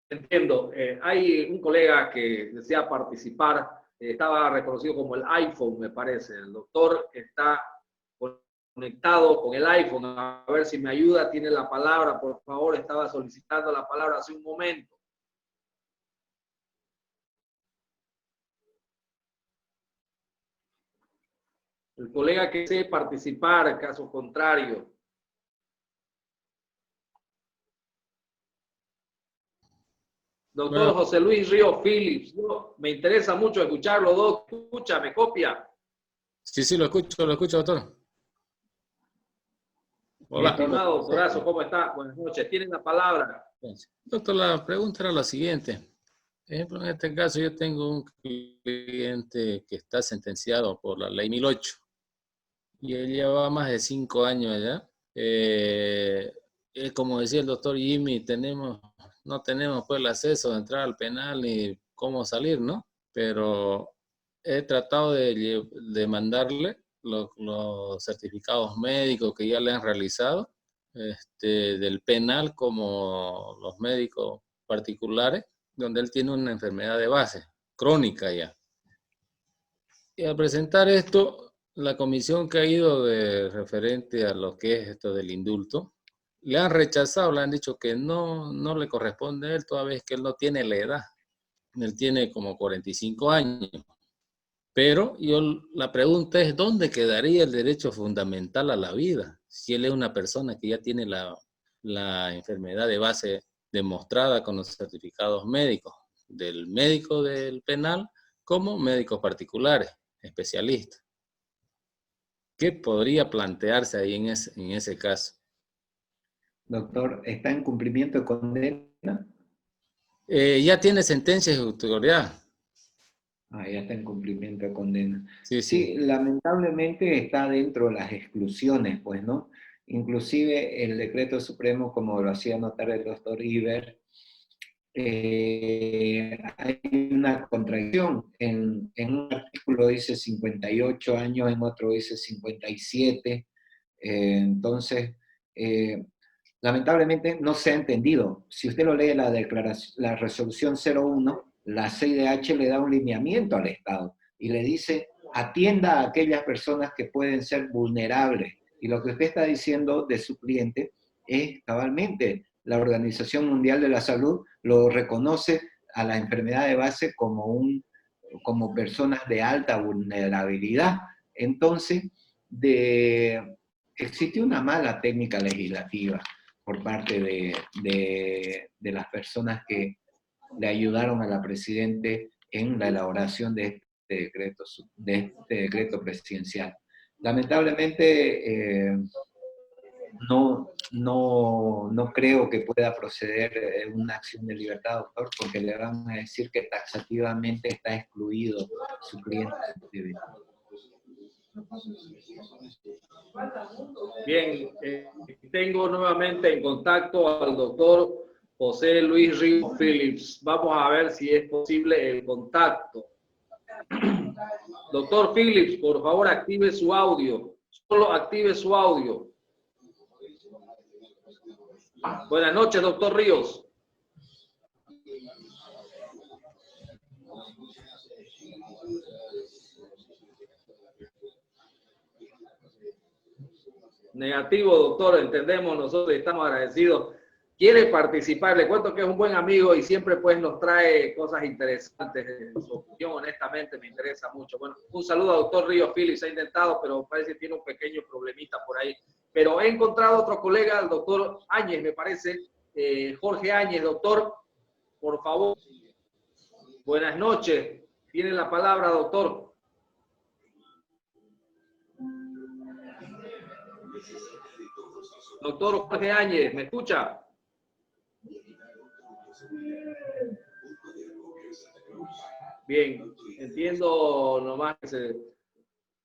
Entiendo. Hay un colega que desea participar, estaba reconocido como el iPhone, me parece. El doctor está conectado con el iPhone. A ver si me ayuda, tiene la palabra, por favor. Estaba solicitando la palabra hace un momento. El colega que desee participar, caso contrario. Doctor Bueno, José Luis Río Phillips, me interesa mucho escucharlo, Doc. Escucha, me copia. sí, lo escucho, doctor. Hola. Estimado doctorazo, ¿cómo está? Buenas noches. Tienen la palabra. Doctor, la pregunta era la siguiente. Por ejemplo, en este caso yo tengo un cliente que está sentenciado por la ley 1008 y él llevaba más de 5 años allá. Como decía el doctor Jimmy, no tenemos pues el acceso a entrar al penal ni cómo salir, ¿no? Pero he tratado de mandarle los certificados médicos que ya le han realizado, del penal como los médicos particulares, donde él tiene una enfermedad de base, crónica ya. Y al presentar esto, la comisión que ha ido de referente a lo que es esto del indulto, le han rechazado, le han dicho que no le corresponde a él, toda vez que él no tiene la edad. Él tiene como 45 años. Pero la pregunta es, ¿dónde quedaría el derecho fundamental a la vida? Si él es una persona que ya tiene la enfermedad de base demostrada con los certificados médicos, del médico del penal como médicos particulares, especialistas. ¿Qué podría plantearse ahí en ese caso? Doctor, ¿está en cumplimiento de condena? Ya tiene sentencia ejecutorial. Ya está en cumplimiento de condena. Sí. Sí, lamentablemente está dentro de las exclusiones, pues, ¿no? Inclusive el decreto supremo, como lo hacía notar el doctor Iber, hay una contradicción. En un artículo dice 58 años, en otro dice 57. Entonces, lamentablemente no se ha entendido. Si usted lo lee la resolución 01, la CIDH le da un lineamiento al Estado y le dice, atienda a aquellas personas que pueden ser vulnerables. Y lo que usted está diciendo de su cliente es cabalmente, la Organización Mundial de la Salud lo reconoce a la enfermedad de base como personas de alta vulnerabilidad. Entonces, existe una mala técnica legislativa por parte de las personas que le ayudaron a la Presidente en la elaboración de este decreto presidencial. Lamentablemente, no creo que pueda proceder una acción de libertad, doctor, porque le van a decir que taxativamente está excluido su cliente. Bien, tengo nuevamente en contacto al doctor José Luis Río Phillips. Vamos a ver si es posible el contacto. Doctor Phillips, por favor, active su audio. Solo active su audio. Buenas noches, doctor Ríos. Negativo, doctor, entendemos, nosotros estamos agradecidos. Quiere participar, le cuento que es un buen amigo y siempre pues nos trae cosas interesantes. Su opinión, honestamente, me interesa mucho. Bueno, un saludo a doctor Río Phillips, ha intentado, pero parece que tiene un pequeño problemita por ahí. Pero he encontrado otro colega, el doctor Áñez, me parece, Jorge Áñez. Doctor, por favor. Buenas noches. Tiene la palabra, doctor. Doctor Jorge Áñez, ¿me escucha? Bien, entiendo nomás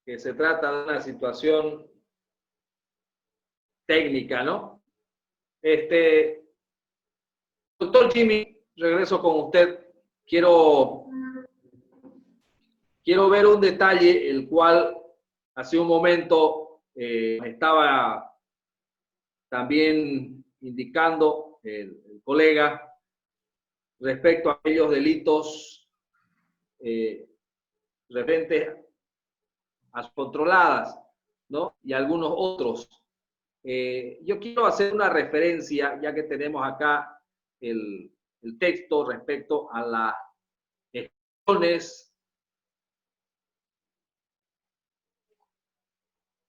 que se trata de una situación técnica, ¿no? Doctor Jimmy, regreso con usted. Quiero ver un detalle, el cual hace un momento estaba también indicando el colega, respecto a aquellos delitos referentes a controladas, ¿no? Y algunos otros. Yo quiero hacer una referencia, ya que tenemos acá el texto respecto a las excepciones,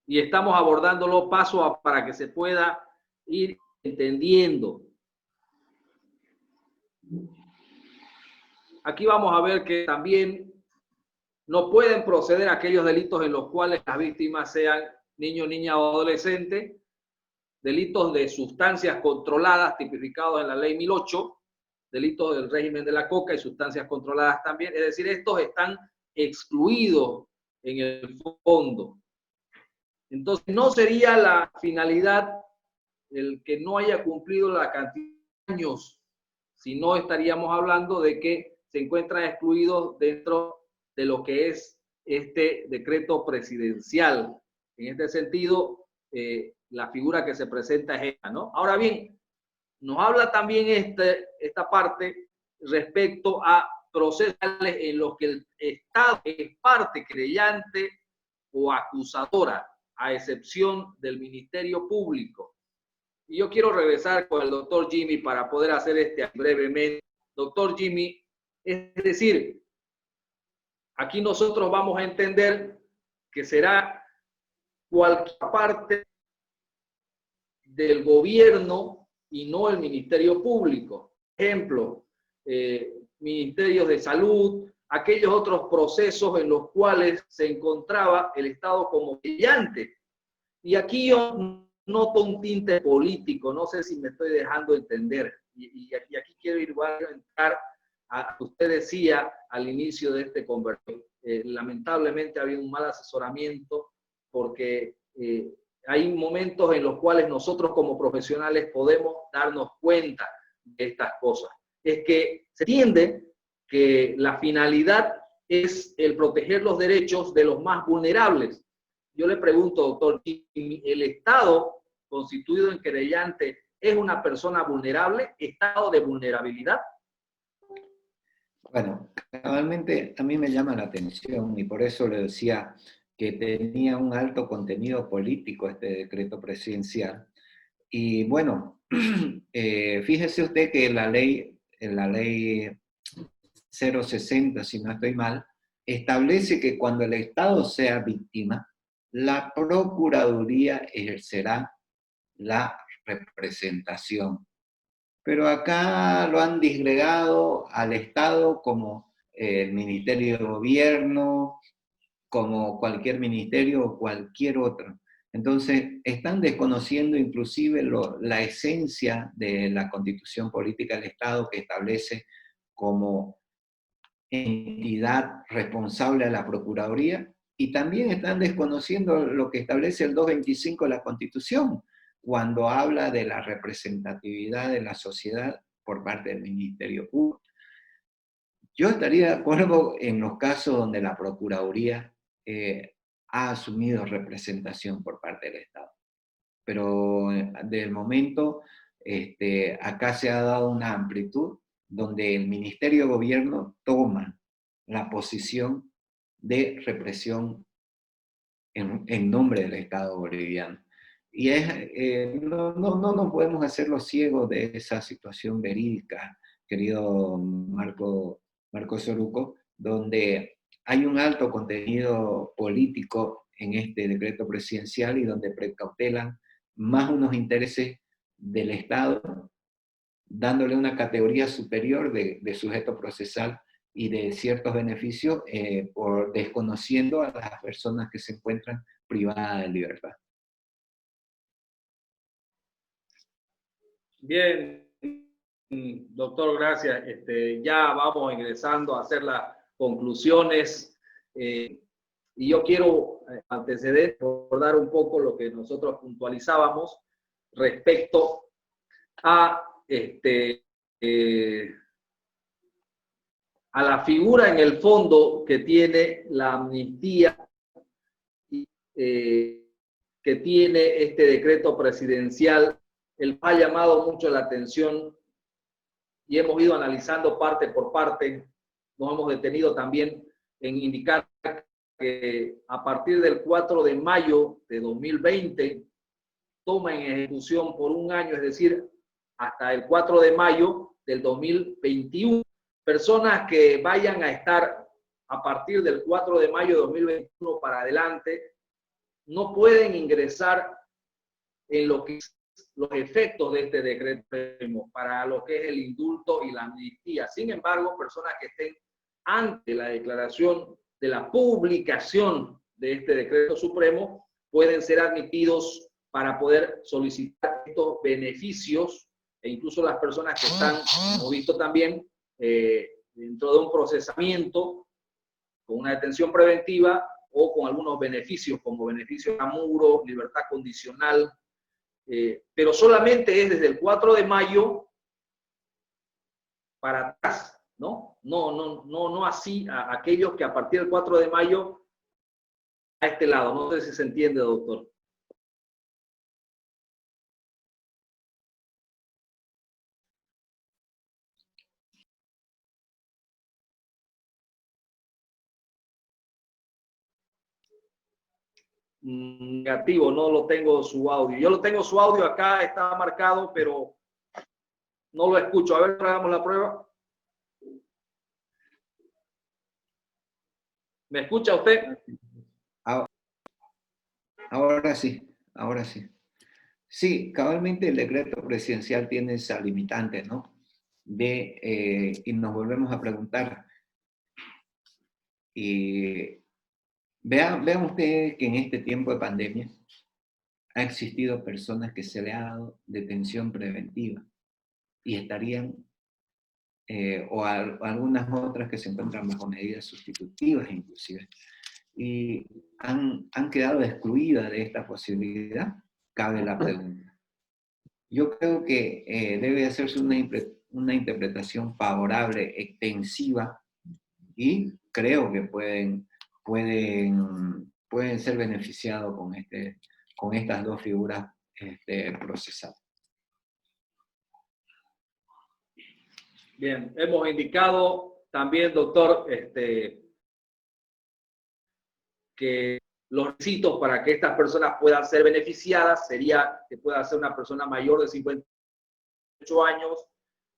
y estamos abordándolo paso a para que se pueda ir entendiendo. Aquí vamos a ver que también no pueden proceder aquellos delitos en los cuales las víctimas sean niños, niñas o adolescentes, delitos de sustancias controladas tipificados en la ley 1008, delitos del régimen de la coca y sustancias controladas también. Es decir, estos están excluidos en el fondo. Entonces, no sería la finalidad el que no haya cumplido la cantidad de años, si no estaríamos hablando de que se encuentran excluidos dentro de lo que es este decreto presidencial. En este sentido, la figura que se presenta es esta, ¿no? Ahora bien, nos habla también esta parte respecto a procesos en los que el Estado es parte creyente o acusadora, a excepción del Ministerio Público. Y yo quiero regresar con el doctor Jimmy para poder hacer brevemente. Doctor Jimmy, es decir, aquí nosotros vamos a entender que será cualquier parte del gobierno y no el Ministerio Público. Ejemplo, ministerios de salud, aquellos otros procesos en los cuales se encontraba el Estado como brillante. Y aquí yo noto un tinte político, no sé si me estoy dejando entender. Y aquí quiero entrar a usted decía al inicio de este conversatorio. Lamentablemente ha habido un mal asesoramiento porque hay momentos en los cuales nosotros como profesionales podemos darnos cuenta de estas cosas. Es que se entiende que la finalidad es el proteger los derechos de los más vulnerables. Yo le pregunto, doctor, ¿el Estado constituido en querellante es una persona vulnerable? ¿Estado de vulnerabilidad? Bueno, cabalmente a mí me llama la atención y por eso le decía que tenía un alto contenido político este decreto presidencial. Y bueno, fíjese usted que en la ley 060, si no estoy mal, establece que cuando el Estado sea víctima, la Procuraduría ejercerá la representación. Pero acá lo han disgregado al Estado como el Ministerio de Gobierno, como cualquier ministerio o cualquier otro. Entonces, están desconociendo inclusive la esencia de la Constitución Política del Estado que establece como entidad responsable a la Procuraduría, y también están desconociendo lo que establece el 225 de la Constitución, cuando habla de la representatividad de la sociedad por parte del Ministerio Público. Yo estaría de acuerdo en los casos donde la Procuraduría ha asumido representación por parte del Estado. Pero del momento, acá se ha dado una amplitud donde el Ministerio de Gobierno toma la posición de represión en nombre del Estado boliviano. Y no podemos hacerlo ciegos de esa situación verídica, querido Marco Soruco, donde hay un alto contenido político en este decreto presidencial y donde precautelan más unos intereses del Estado, dándole una categoría superior de sujeto procesal y de ciertos beneficios, por desconociendo a las personas que se encuentran privadas de libertad. Bien, doctor, gracias. Ya vamos ingresando a hacer las conclusiones. Y yo quiero anteceder, recordar un poco lo que nosotros puntualizábamos respecto a, a la figura en el fondo que tiene la amnistía, que tiene este decreto presidencial. Él ha llamado mucho la atención y hemos ido analizando parte por parte. Nos hemos detenido también en indicar que a partir del 4 de mayo de 2020 toma en ejecución por un año, es decir, hasta el 4 de mayo del 2021. Personas que vayan a estar a partir del 4 de mayo de 2021 para adelante no pueden ingresar en lo que es los efectos de este decreto para lo que es el indulto y la amnistía. Sin embargo, personas que estén ante la declaración de la publicación de este decreto supremo pueden ser admitidos para poder solicitar estos beneficios, e incluso las personas que están, hemos visto también, dentro de un procesamiento con una detención preventiva o con algunos beneficios como beneficio a muro, libertad condicional, pero solamente es desde el 4 de mayo para atrás, ¿no? No así a aquellos que a partir del 4 de mayo a este lado. No sé si se entiende, doctor. Negativo, no lo tengo su audio. Yo lo tengo su audio acá, está marcado, pero no lo escucho. A ver, hagamos la prueba. ¿Me escucha usted? Ahora sí, ahora sí. Sí, cabalmente el decreto presidencial tiene esa limitante, ¿no? Y nos volvemos a preguntar, vean ustedes que en este tiempo de pandemia ha existido personas que se le ha dado detención preventiva y estarían, algunas otras que se encuentran bajo medidas sustitutivas inclusive, y han quedado excluidas de esta posibilidad. Cabe la pregunta. Yo creo que debe hacerse una interpretación favorable, extensiva, y creo que pueden ser beneficiados con estas dos figuras procesadas. Bien, hemos indicado también, doctor, que los requisitos para que estas personas puedan ser beneficiadas sería que pueda ser una persona mayor de 58 años,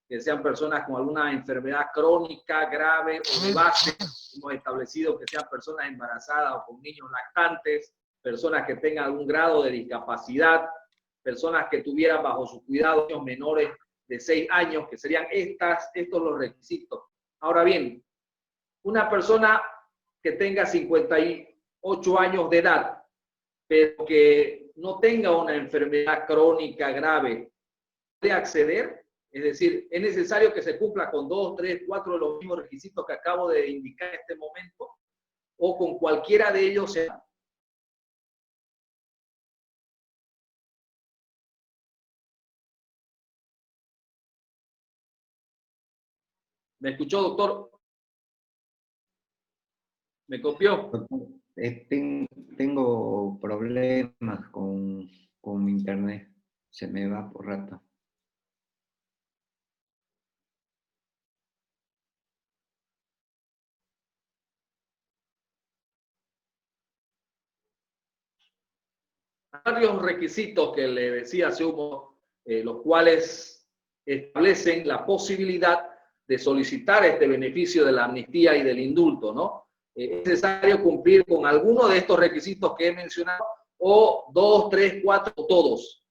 que sean personas con alguna enfermedad crónica, grave o de base. Hemos establecido que sean personas embarazadas o con niños lactantes, personas que tengan algún grado de discapacidad, personas que tuvieran bajo su cuidado niños menores de 6 años, que serían estos los requisitos. Ahora bien, una persona que tenga 58 años de edad, pero que no tenga una enfermedad crónica grave, ¿puede acceder? Es decir, ¿es necesario que se cumpla con 2, 3, 4 de los mismos requisitos que acabo de indicar en este momento? ¿O con cualquiera de ellos? ¿Me escuchó, doctor? ¿Me copió? Tengo problemas con mi internet. Se me va por rato. Varios requisitos que le decía hace un momento, los cuales establecen la posibilidad de solicitar este beneficio de la amnistía y del indulto, ¿no? Es necesario cumplir con alguno de estos requisitos que he mencionado, o 2, 3, 4, todos.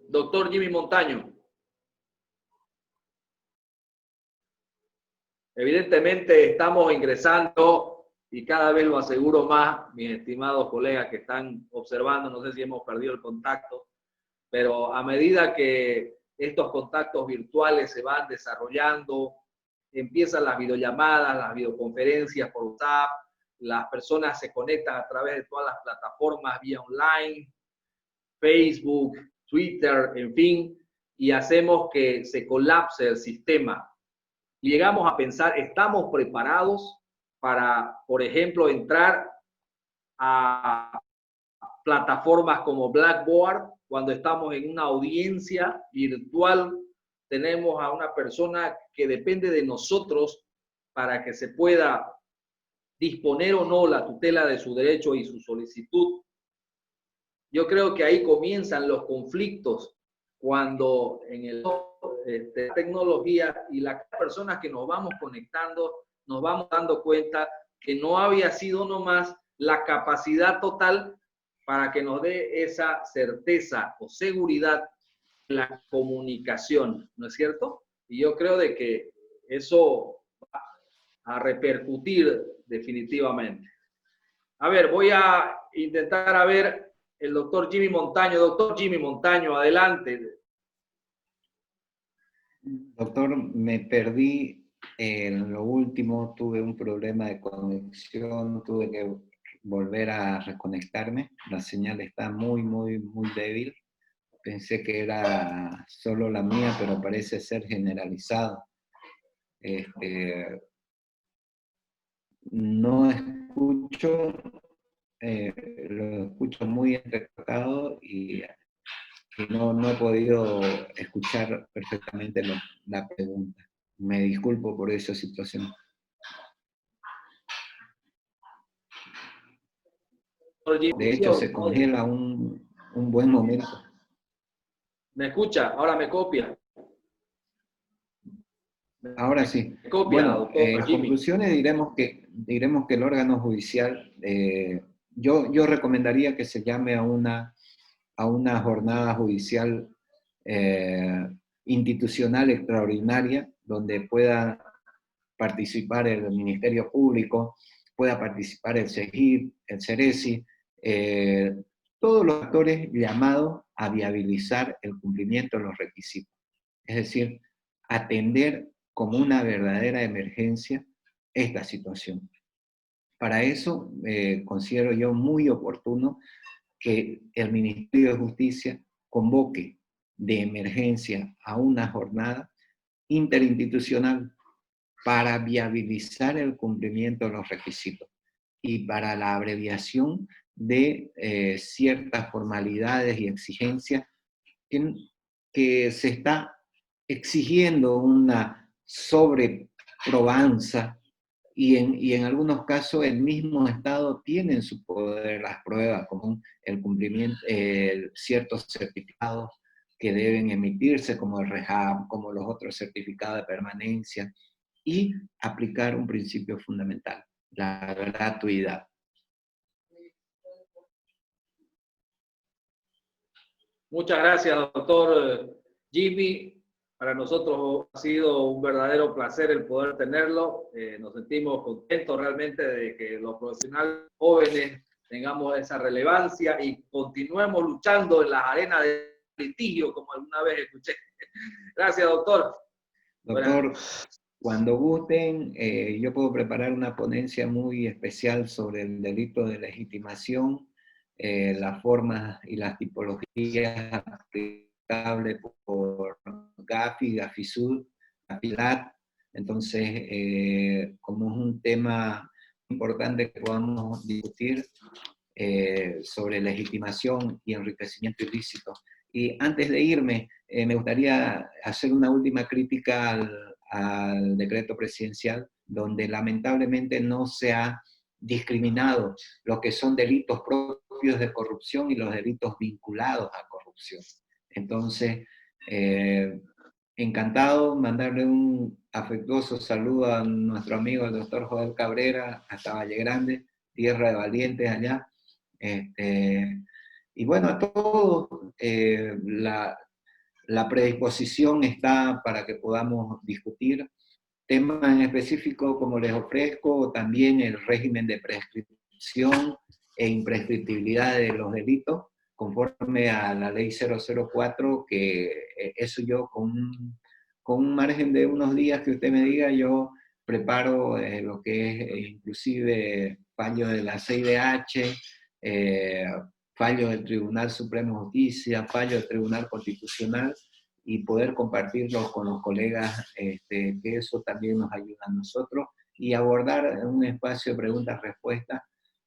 Doctor Jimmy Montaño. Evidentemente estamos ingresando, y cada vez lo aseguro más, mis estimados colegas que están observando, no sé si hemos perdido el contacto, pero a medida que estos contactos virtuales se van desarrollando, empiezan las videollamadas, las videoconferencias por WhatsApp, las personas se conectan a través de todas las plataformas vía online, Facebook, Twitter, en fin, y hacemos que se colapse el sistema. Y llegamos a pensar, ¿estamos preparados para, por ejemplo, entrar a plataformas como Blackboard, cuando estamos en una audiencia virtual, tenemos a una persona que depende de nosotros para que se pueda disponer o no la tutela de su derecho y su solicitud. Yo creo que ahí comienzan los conflictos cuando en la tecnología y las personas que nos vamos conectando nos vamos dando cuenta que no había sido nomás la capacidad total para que nos dé esa certeza o seguridad en la comunicación, ¿no es cierto? Y yo creo de que eso va a repercutir definitivamente. A ver, voy a intentar a ver el doctor Jimmy Montaño. Doctor Jimmy Montaño, adelante. Doctor, me perdí en lo último, tuve un problema de conexión, tuve que volver a reconectarme. La señal está muy débil. Pensé que era solo la mía, pero parece ser generalizado. No escucho, lo escucho muy entrecortado y no he podido escuchar perfectamente la pregunta. Me disculpo por esa situación. De hecho, se congela un buen momento. ¿Me escucha? Ahora me copia. Ahora sí. Copia, Bueno, doctor en Jimmy. conclusiones diremos que el órgano judicial, yo recomendaría que se llame a una jornada judicial institucional extraordinaria, donde pueda participar el Ministerio Público, pueda participar el CEGIP, el CERESI, todos los actores llamados a viabilizar el cumplimiento de los requisitos. Es decir, atender como una verdadera emergencia esta situación. Para eso considero yo muy oportuno que el Ministerio de Justicia convoque de emergencia a una jornada interinstitucional para viabilizar el cumplimiento de los requisitos y para la abreviación de ciertas formalidades y exigencias que se está exigiendo una sobreprobanza y en algunos casos el mismo Estado tiene en su poder las pruebas, como el cumplimiento, ciertos certificados que deben emitirse, como el REHAB, como los otros certificados de permanencia, y aplicar un principio fundamental, la gratuidad. Muchas gracias, doctor Jimmy. Para nosotros ha sido un verdadero placer el poder tenerlo. Nos sentimos contentos realmente de que los profesionales jóvenes tengamos esa relevancia y continuemos luchando en las arenas de litigio, como alguna vez escuché. Gracias, doctor. Doctor, cuando gusten, yo puedo preparar una ponencia muy especial sobre el delito de legitimación, las formas y las tipologías aplicables por GAFI, GAFISUD, GAFILAT. Entonces, como es un tema importante que podamos discutir sobre legitimación y enriquecimiento ilícito. Y antes de irme, me gustaría hacer una última crítica al decreto presidencial, donde lamentablemente no se ha discriminado lo que son delitos propios de corrupción y los delitos vinculados a corrupción. Entonces, encantado mandarle un afectuoso saludo a nuestro amigo el doctor Joel Cabrera, hasta Valle Grande, tierra de valientes allá. Y bueno, a todos, la predisposición está para que podamos discutir temas en específico, como les ofrezco, también el régimen de prescripción e imprescriptibilidad de los delitos, conforme a la ley 004, que eso yo con un margen de unos días que usted me diga, yo preparo lo que es inclusive fallo de la CIDH, fallo del Tribunal Supremo de Justicia, fallo del Tribunal Constitucional, y poder compartirlo con los colegas, que eso también nos ayuda a nosotros, y abordar un espacio de preguntas-respuestas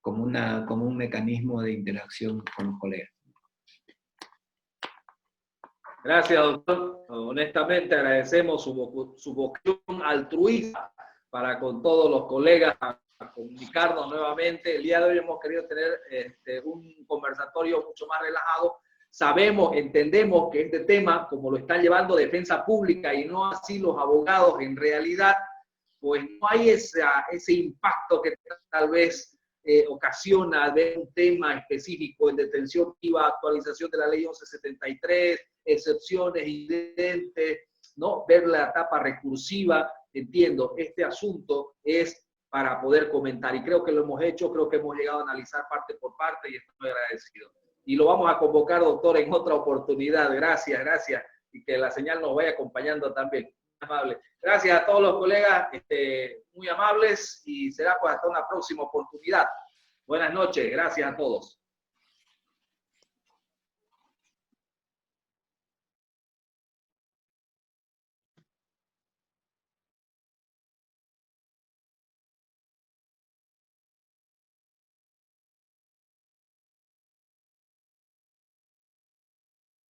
como un mecanismo de interacción con los colegas. Gracias, doctor. Honestamente agradecemos su vocación altruista para con todos los colegas a comunicarnos nuevamente. El día de hoy hemos querido tener un conversatorio mucho más relajado. Sabemos, entendemos que este tema, como lo están llevando Defensa Pública y no así los abogados, en realidad, pues no hay ese impacto que tal vez ocasiona ver un tema específico en detención activa, actualización de la ley 1173, excepciones, incidentes, ¿no? Ver la etapa recursiva. Entiendo, este asunto es para poder comentar y creo que lo hemos hecho, creo que hemos llegado a analizar parte por parte y estoy muy agradecido. Y lo vamos a convocar, doctor, en otra oportunidad. Gracias, gracias. Y que la señal nos vaya acompañando también. Amable. Gracias a todos los colegas, muy amables, y será pues hasta una próxima oportunidad. Buenas noches, gracias a todos.